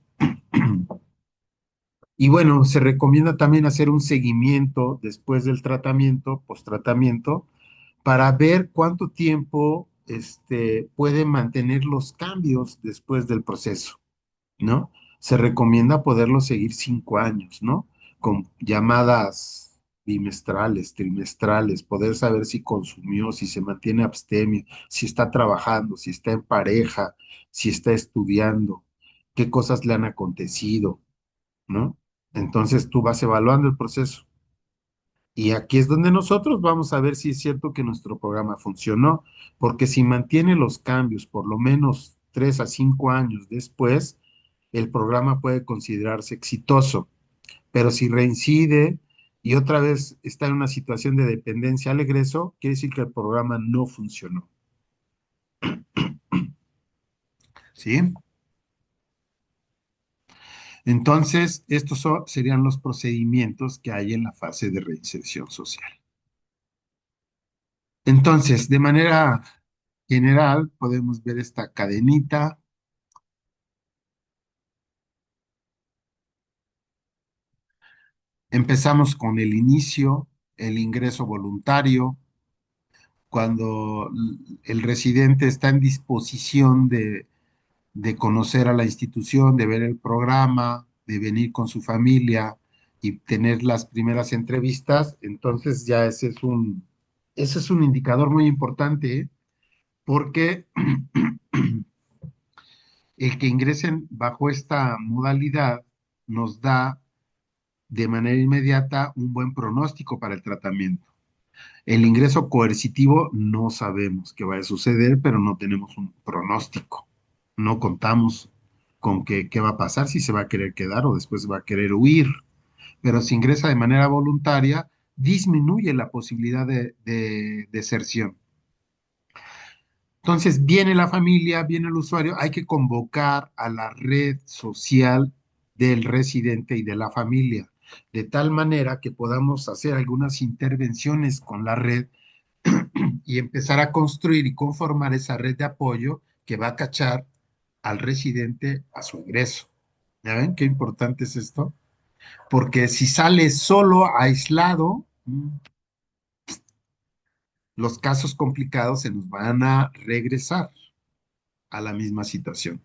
Y bueno, se recomienda también hacer un seguimiento después del tratamiento, post-tratamiento, para ver cuánto tiempo puede mantener los cambios después del proceso, ¿no? Se recomienda poderlo seguir 5 años, ¿no? Con llamadas bimestrales, trimestrales, poder saber si consumió, si se mantiene abstemio, si está trabajando, si está en pareja, si está estudiando, qué cosas le han acontecido, ¿no? Entonces tú vas evaluando el proceso. Y aquí es donde nosotros vamos a ver si es cierto que nuestro programa funcionó, porque si mantiene los cambios por lo menos 3 a 5 años después, el programa puede considerarse exitoso. Pero si reincide y otra vez está en una situación de dependencia al egreso, quiere decir que el programa no funcionó. ¿Sí? Entonces, serían los procedimientos que hay en la fase de reinserción social. Entonces, de manera general, podemos ver esta cadenita. Empezamos con el inicio, el ingreso voluntario, cuando el residente está en disposición de conocer a la institución, de ver el programa, de venir con su familia y tener las primeras entrevistas, entonces ya ese es un indicador muy importante, ¿eh? Porque el que ingresen bajo esta modalidad nos da de manera inmediata un buen pronóstico para el tratamiento. El ingreso coercitivo no sabemos qué va a suceder, pero no tenemos un pronóstico. No contamos con qué va a pasar, si se va a querer quedar o después va a querer huir. Pero si ingresa de manera voluntaria, disminuye la posibilidad de deserción. Entonces, viene la familia, viene el usuario, hay que convocar a la red social del residente y de la familia, de tal manera que podamos hacer algunas intervenciones con la red y empezar a construir y conformar esa red de apoyo que va a cachar al residente a su ingreso. ¿Ya ven qué importante es esto? Porque si sale solo, aislado, los casos complicados se nos van a regresar a la misma situación.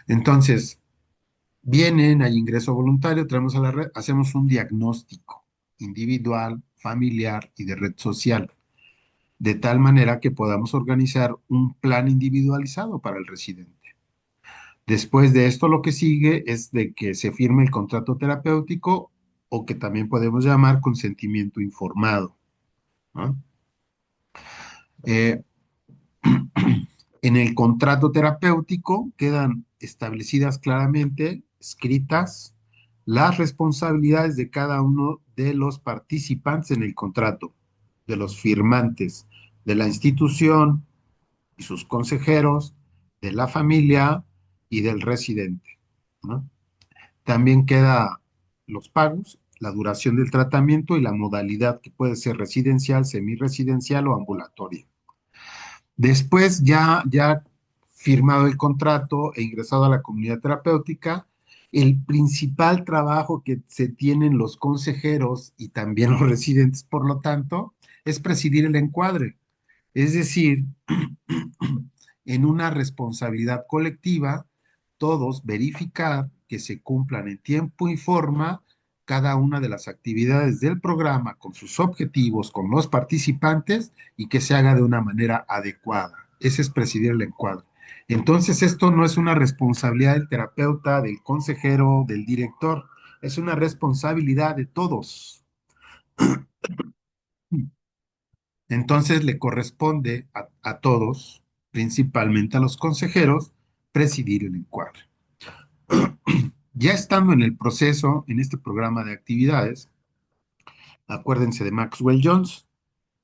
Entonces, vienen, hay ingreso voluntario, traemos a la red, hacemos un diagnóstico individual, familiar y de red social, de tal manera que podamos organizar un plan individualizado para el residente. Después de esto, lo que sigue es de que se firme el contrato terapéutico o que también podemos llamar consentimiento informado, ¿no? Eh, en el contrato terapéutico quedan establecidas claramente, escritas, las responsabilidades de cada uno de los participantes en el contrato, de los firmantes, de la institución y sus consejeros, de la familia y del residente, ¿no? También queda los pagos, la duración del tratamiento y la modalidad que puede ser residencial, semirresidencial o ambulatoria. Después, ya firmado el contrato e ingresado a la comunidad terapéutica, El principal trabajo que se tienen los consejeros y también los residentes, por lo tanto, es presidir el encuadre. Es decir, en una responsabilidad colectiva, todos verificar que se cumplan en tiempo y forma cada una de las actividades del programa con sus objetivos, con los participantes y que se haga de una manera adecuada. Ese es presidir el encuadre. Entonces, esto no es una responsabilidad del terapeuta, del consejero, del director, es una responsabilidad de todos. Entonces le corresponde a todos, principalmente a los consejeros, presidir el encuadre. Ya estando en el proceso, en este programa de actividades, acuérdense de Maxwell Jones,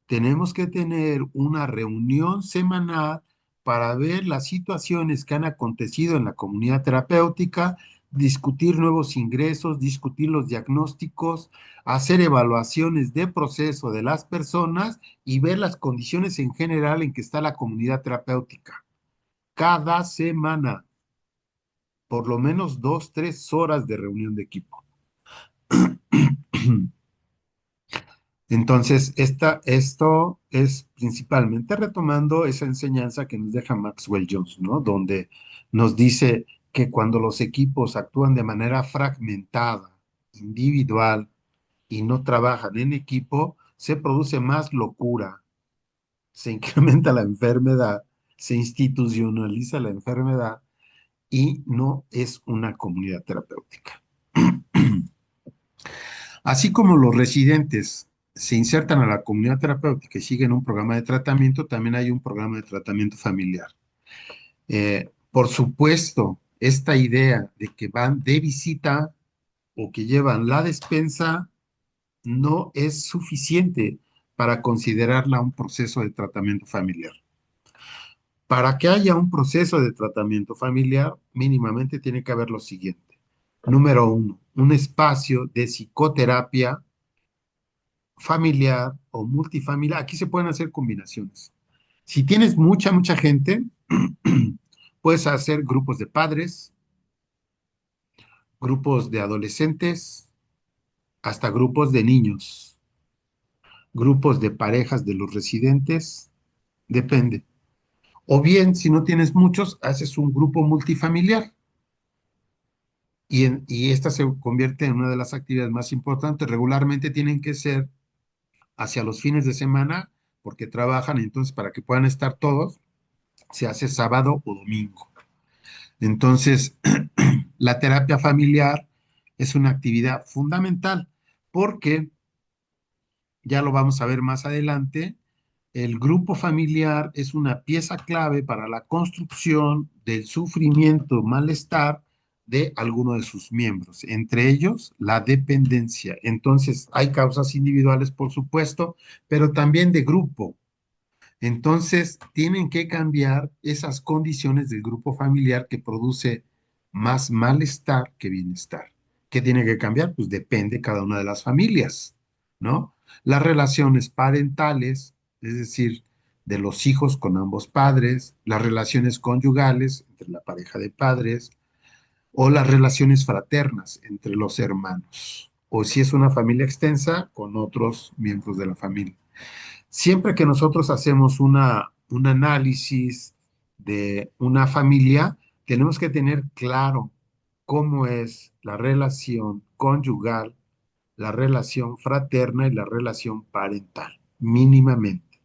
tenemos que tener una reunión semanal para ver las situaciones que han acontecido en la comunidad terapéutica, discutir nuevos ingresos, discutir los diagnósticos, hacer evaluaciones de proceso de las personas y ver las condiciones en general en que está la comunidad terapéutica. Cada semana, por lo menos 2, 3 horas de reunión de equipo. Entonces, esto es principalmente retomando esa enseñanza que nos deja Maxwell Jones, ¿no? Donde nos dice que cuando los equipos actúan de manera fragmentada, individual y no trabajan en equipo, se produce más locura, se incrementa la enfermedad, se institucionaliza la enfermedad y no es una comunidad terapéutica. Así como los residentes se insertan a la comunidad terapéutica y siguen un programa de tratamiento, también hay un programa de tratamiento familiar. Por supuesto, esta idea de que van de visita o que llevan la despensa no es suficiente para considerarla un proceso de tratamiento familiar. Para que haya un proceso de tratamiento familiar, mínimamente tiene que haber lo siguiente. Número uno, un espacio de psicoterapia familiar o multifamiliar. Aquí se pueden hacer combinaciones. Si tienes mucha gente, puedes hacer grupos de padres, grupos de adolescentes, hasta grupos de niños, grupos de parejas de los residentes, depende. O bien, si no tienes muchos, haces un grupo multifamiliar y esta se convierte en una de las actividades más importantes. Regularmente tienen que ser hacia los fines de semana porque trabajan, entonces para que puedan estar todos, se hace sábado o domingo. Entonces, la terapia familiar es una actividad fundamental porque, ya lo vamos a ver más adelante, el grupo familiar es una pieza clave para la construcción del sufrimiento, malestar de alguno de sus miembros, entre ellos la dependencia. Entonces, hay causas individuales, por supuesto, pero también de grupo. Entonces, tienen que cambiar esas condiciones del grupo familiar que produce más malestar que bienestar. ¿Qué tiene que cambiar? Pues depende de cada una de las familias, ¿no? Las relaciones parentales, es decir, de los hijos con ambos padres, las relaciones conyugales entre la pareja de padres o las relaciones fraternas entre los hermanos, o si es una familia extensa, con otros miembros de la familia. Siempre que nosotros hacemos un análisis de una familia, tenemos que tener claro cómo es la relación conyugal, la relación fraterna y la relación parental, mínimamente.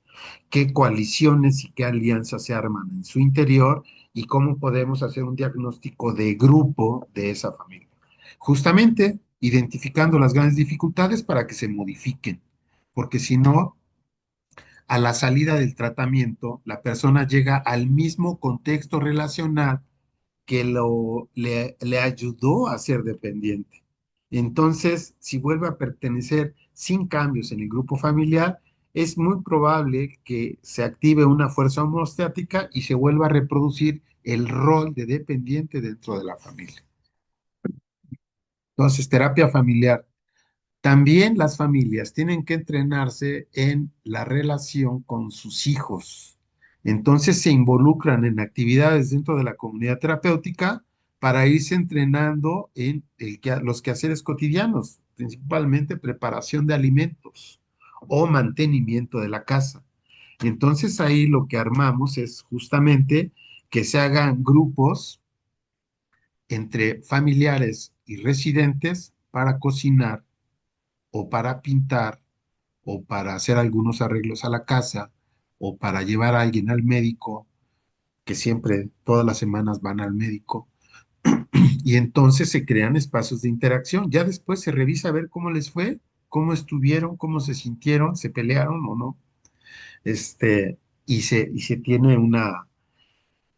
Qué coaliciones y qué alianzas se arman en su interior y cómo podemos hacer un diagnóstico de grupo de esa familia. Justamente identificando las grandes dificultades para que se modifiquen, porque si no, a la salida del tratamiento, la persona llega al mismo contexto relacional que le ayudó a ser dependiente. Entonces, si vuelve a pertenecer sin cambios en el grupo familiar, es muy probable que se active una fuerza homeostática y se vuelva a reproducir el rol de dependiente dentro de la familia. Entonces, terapia familiar. También las familias tienen que entrenarse en la relación con sus hijos. Entonces se involucran en actividades dentro de la comunidad terapéutica para irse entrenando en los quehaceres cotidianos, principalmente preparación de alimentos o mantenimiento de la casa. Entonces ahí lo que armamos es justamente que se hagan grupos entre familiares y residentes para cocinar o para pintar o para hacer algunos arreglos a la casa o para llevar a alguien al médico, que siempre, todas las semanas van al médico. Y entonces se crean espacios de interacción. Ya después se revisa a ver cómo les fue, cómo estuvieron, cómo se sintieron, se pelearon o no. Este, y se tiene una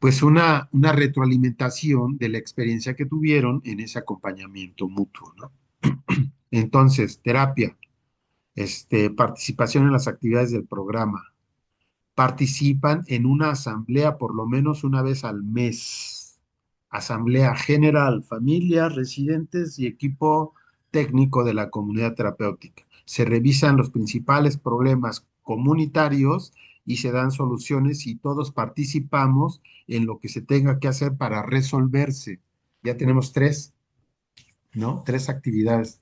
retroalimentación de la experiencia que tuvieron en ese acompañamiento mutuo, ¿no? Entonces, terapia, participación en las actividades del programa. Participan en una asamblea por lo menos una vez al mes. Asamblea general, familias, residentes y equipo técnico de la comunidad terapéutica. Se revisan los principales problemas comunitarios y se dan soluciones y todos participamos en lo que se tenga que hacer para resolverse. Ya tenemos tres, ¿no? Tres actividades.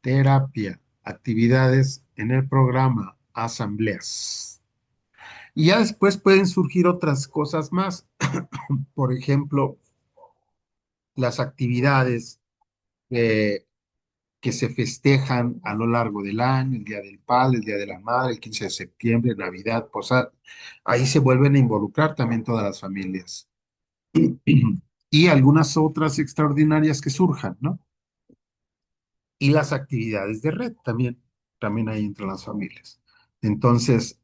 Terapia, actividades en el programa, asambleas. Y ya después pueden surgir otras cosas más. Por ejemplo, las actividades eh, que se festejan a lo largo del año, el Día del Padre, el Día de la Madre, el 15 de septiembre, Navidad, posada. Ahí se vuelven a involucrar también todas las familias. Y algunas otras extraordinarias que surjan, ¿no? Y las actividades de red también ahí entre las familias. Entonces,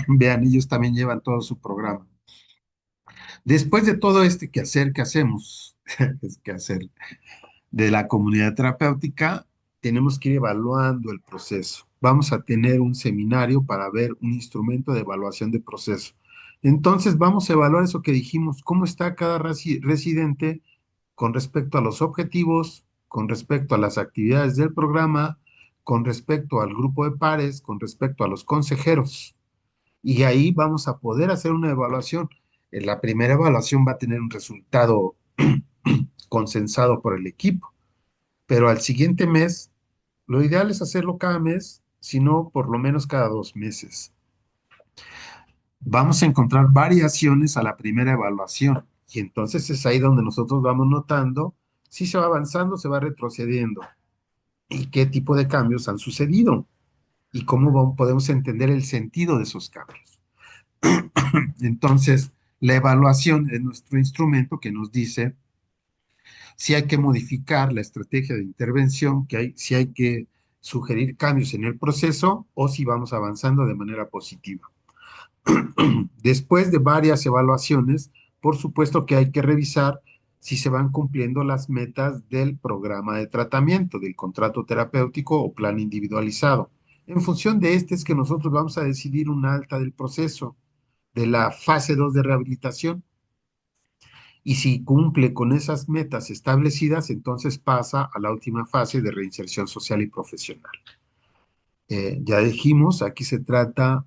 vean, ellos también llevan todo su programa. Después de todo este quehacer que hacemos, es quehacer de la comunidad terapéutica, tenemos que ir evaluando el proceso. Vamos a tener un seminario para ver un instrumento de evaluación de proceso. Entonces vamos a evaluar eso que dijimos, cómo está cada residente con respecto a los objetivos, con respecto a las actividades del programa, con respecto al grupo de pares, con respecto a los consejeros. Y ahí vamos a poder hacer una evaluación. La primera evaluación va a tener un resultado consensado por el equipo, pero al siguiente mes, lo ideal es hacerlo cada mes, si no, por lo menos cada 2 meses. Vamos a encontrar variaciones a la primera evaluación y entonces es ahí donde nosotros vamos notando si se va avanzando, se va retrocediendo y qué tipo de cambios han sucedido y cómo podemos entender el sentido de esos cambios. Entonces, la evaluación es nuestro instrumento que nos dice si hay que modificar la estrategia de intervención, si hay que sugerir cambios en el proceso o si vamos avanzando de manera positiva. Después de varias evaluaciones, por supuesto que hay que revisar si se van cumpliendo las metas del programa de tratamiento, del contrato terapéutico o plan individualizado. En función de este es que nosotros vamos a decidir una alta del proceso, de la fase 2 de rehabilitación. Y si cumple con esas metas establecidas, entonces pasa a la última fase de reinserción social y profesional. Ya dijimos, aquí se trata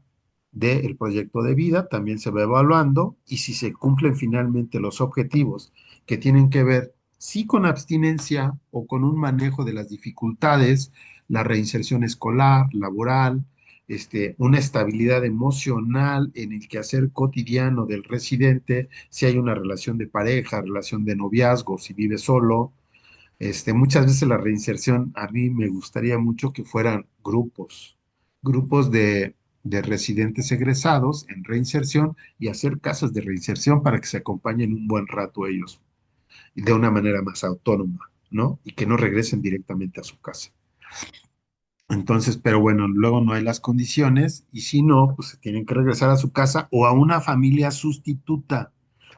del proyecto de vida, también se va evaluando y si se cumplen finalmente los objetivos que tienen que ver sí con abstinencia o con un manejo de las dificultades, la reinserción escolar, laboral, una estabilidad emocional en el quehacer cotidiano del residente, si hay una relación de pareja, relación de noviazgo, si vive solo, muchas veces la reinserción, a mí me gustaría mucho que fueran grupos de residentes egresados en reinserción y hacer casas de reinserción para que se acompañen un buen rato ellos y de una manera más autónoma, ¿no? Y que no regresen directamente a su casa. Entonces, pero bueno, luego no hay las condiciones y si no, pues se tienen que regresar a su casa o a una familia sustituta.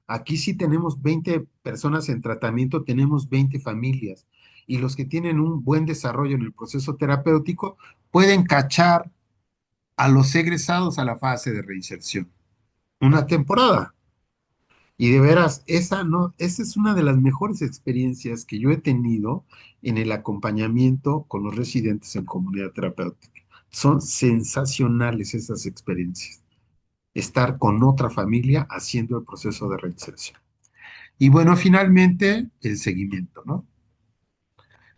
Aquí sí tenemos 20 personas en tratamiento, tenemos 20 familias y los que tienen un buen desarrollo en el proceso terapéutico pueden cachar a los egresados a la fase de reinserción. Una temporada. Y de veras, esa no, esa es una de las mejores experiencias que yo he tenido en el acompañamiento con los residentes en comunidad terapéutica. Son sensacionales esas experiencias. Estar con otra familia haciendo el proceso de reinserción. Y bueno, finalmente, el seguimiento, ¿no?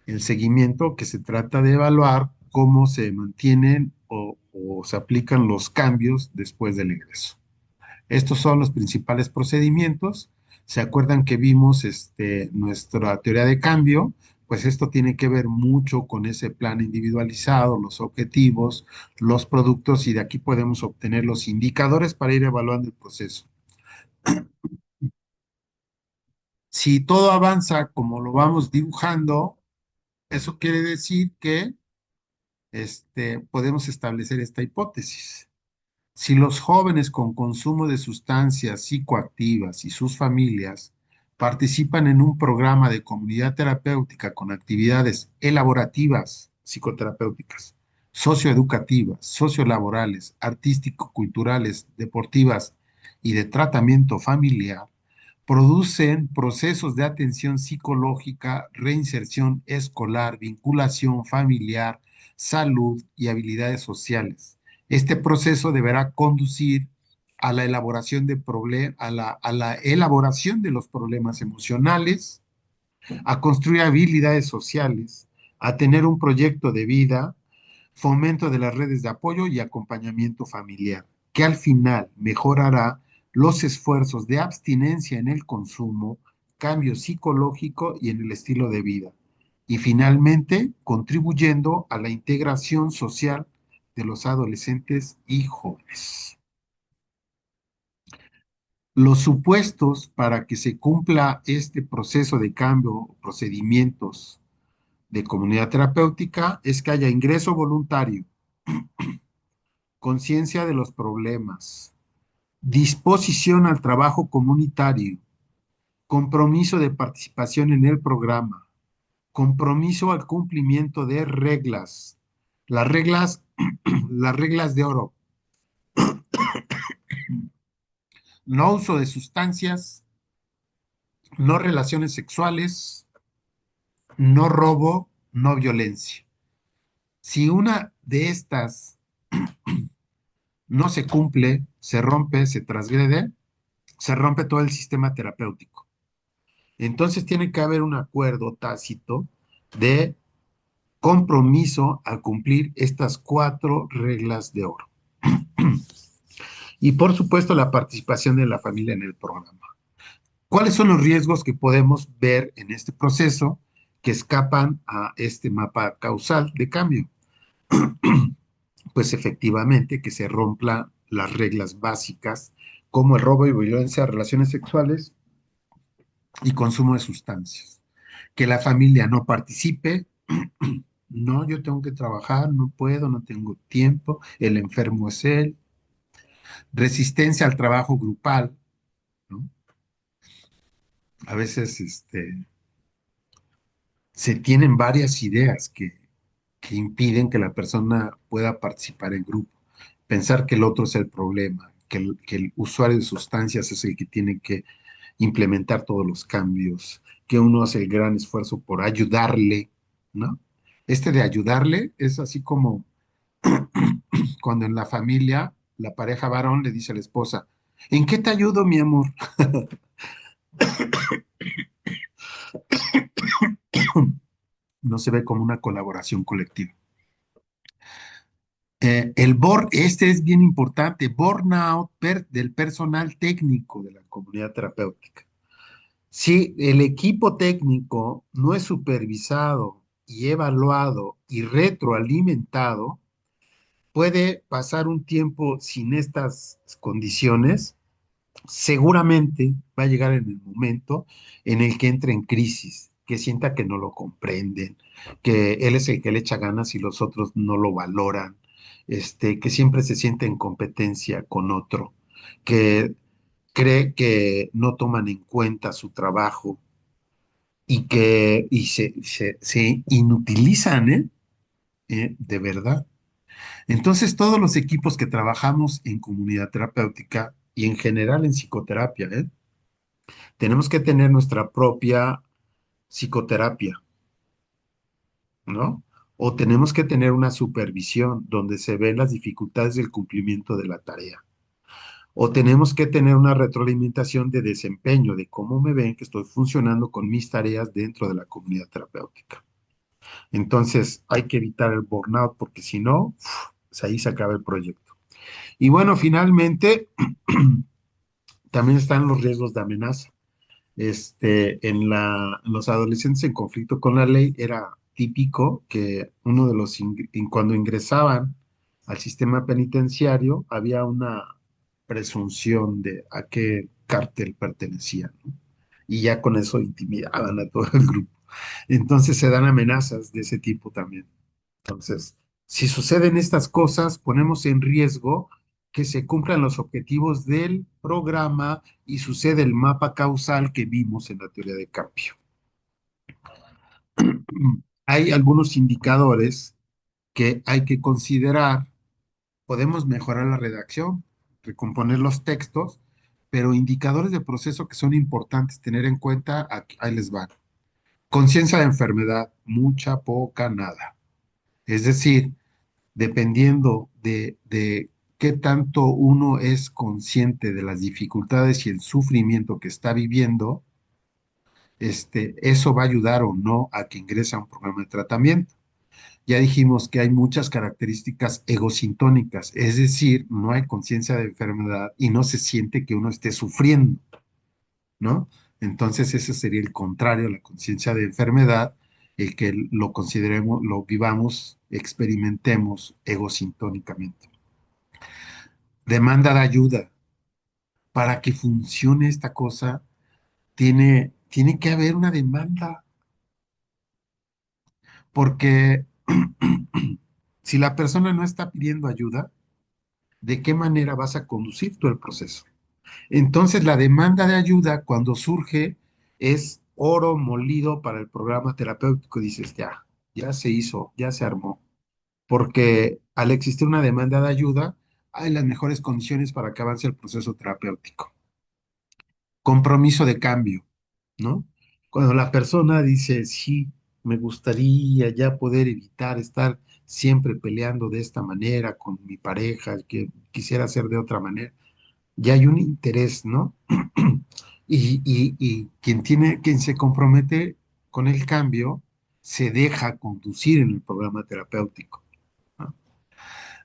El seguimiento que se trata de evaluar cómo se mantienen o se aplican los cambios después del ingreso. Estos son los principales procedimientos. ¿Se acuerdan que vimos nuestra teoría de cambio? Pues esto tiene que ver mucho con ese plan individualizado, los objetivos, los productos y de aquí podemos obtener los indicadores para ir evaluando el proceso. Si todo avanza como lo vamos dibujando, eso quiere decir que podemos establecer esta hipótesis. Si los jóvenes con consumo de sustancias psicoactivas y sus familias participan en un programa de comunidad terapéutica con actividades elaborativas psicoterapéuticas, socioeducativas, sociolaborales, artístico-culturales, deportivas y de tratamiento familiar, producen procesos de atención psicológica, reinserción escolar, vinculación familiar, salud y habilidades sociales. Este proceso deberá conducir a la elaboración a la elaboración de los problemas emocionales, a construir habilidades sociales, a tener un proyecto de vida, fomento de las redes de apoyo y acompañamiento familiar, que al final mejorará los esfuerzos de abstinencia en el consumo, cambio psicológico y en el estilo de vida. Y finalmente, contribuyendo a la integración social de los adolescentes y jóvenes. Los supuestos para que se cumpla este proceso de cambio, procedimientos de comunidad terapéutica, es que haya ingreso voluntario, conciencia de los problemas, disposición al trabajo comunitario, compromiso de participación en el programa, compromiso al cumplimiento de reglas, las reglas, las reglas de oro, no uso de sustancias, no relaciones sexuales, no robo, no violencia. Si una de estas no se cumple, se rompe, se transgrede, se rompe todo el sistema terapéutico. Entonces tiene que haber un acuerdo tácito de compromiso a cumplir estas cuatro reglas de oro. Y por supuesto la participación de la familia en el programa. ¿Cuáles son los riesgos que podemos ver en este proceso que escapan a este mapa causal de cambio? Pues efectivamente que se rompan las reglas básicas como el robo y violencia, relaciones sexuales y consumo de sustancias. Que la familia no participe. No, yo tengo que trabajar, no puedo, no tengo tiempo, el enfermo es él. Resistencia al trabajo grupal, ¿no? A veces se tienen varias ideas que impiden que la persona pueda participar en grupo. Pensar que el otro es el problema, que el usuario de sustancias es el que tiene que implementar todos los cambios, que uno hace el gran esfuerzo por ayudarle, ¿no? Este de ayudarle es así como cuando en la familia la pareja varón le dice a la esposa, ¿en qué te ayudo, mi amor? No se ve como una colaboración colectiva. Este es bien importante, burnout del personal técnico de la comunidad terapéutica. Si el equipo técnico no es supervisado y evaluado y retroalimentado, puede pasar un tiempo sin estas condiciones, seguramente va a llegar en el momento en el que entre en crisis, que sienta que no lo comprenden, que él es el que le echa ganas y los otros no lo valoran, que siempre se siente en competencia con otro, que cree que no toman en cuenta su trabajo y se inutilizan, ¿eh? De verdad. Entonces, todos los equipos que trabajamos en comunidad terapéutica y en general en psicoterapia, ¿eh? Tenemos que tener nuestra propia psicoterapia, ¿no? O tenemos que tener una supervisión donde se ven las dificultades del cumplimiento de la tarea. o tenemos que tener una retroalimentación de desempeño, de cómo me ven que estoy funcionando con mis tareas dentro de la comunidad terapéutica. Entonces, hay que evitar el burnout porque si no, pues ahí se acaba el proyecto. Y bueno, finalmente, también están los riesgos de amenaza. Los adolescentes en conflicto con la ley era típico que uno de cuando ingresaban al sistema penitenciario había una presunción de a qué cártel pertenecían, ¿no? Y ya con eso intimidaban a todo el grupo. Entonces se dan amenazas de ese tipo también. Entonces, si suceden estas cosas, ponemos en riesgo que se cumplan los objetivos del programa y sucede el mapa causal que vimos en la teoría de cambio. Hay algunos indicadores que hay que considerar. Podemos mejorar la redacción, recomponer los textos, pero indicadores de proceso que son importantes tener en cuenta, ahí les van. Conciencia de enfermedad, mucha, poca, nada. Es decir, dependiendo de qué tanto uno es consciente de las dificultades y el sufrimiento que está viviendo, eso va a ayudar o no a que ingrese a un programa de tratamiento. Ya dijimos que hay muchas características egosintónicas, es decir, no hay conciencia de enfermedad y no se siente que uno esté sufriendo, ¿no? Entonces ese sería el contrario a la conciencia de enfermedad, el que lo consideremos, lo vivamos, experimentemos egosintónicamente. Demanda de ayuda. Para que funcione esta cosa, tiene que haber una demanda, porque si la persona no está pidiendo ayuda, ¿de qué manera vas a conducir tú el proceso? Entonces, la demanda de ayuda cuando surge es oro molido para el programa terapéutico. Dices, ya se hizo, ya se armó, porque al existir una demanda de ayuda, hay las mejores condiciones para que avance el proceso terapéutico. Compromiso de cambio, ¿no? Cuando la persona dice, sí, me gustaría ya poder evitar estar siempre peleando de esta manera con mi pareja, que quisiera hacer de otra manera, ya hay un interés, ¿no? Y quien se compromete con el cambio se deja conducir en el programa terapéutico, ¿no?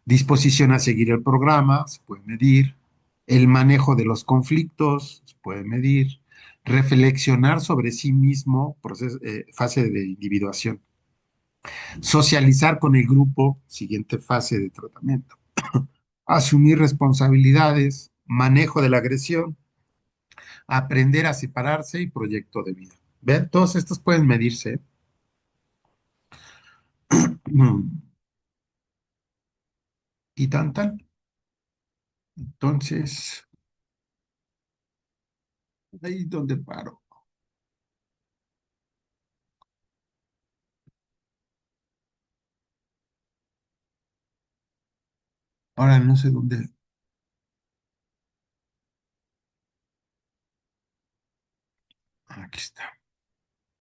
Disposición a seguir el programa, se puede medir. El manejo de los conflictos, se puede medir. Reflexionar sobre sí mismo, fase de individuación. Socializar con el grupo, siguiente fase de tratamiento. Asumir responsabilidades, manejo de la agresión, aprender a separarse y proyecto de vida. ¿Ven? Todos estos pueden medirse. Y tan, tan. Entonces, ahí donde paro. Ahora no sé dónde. Aquí está.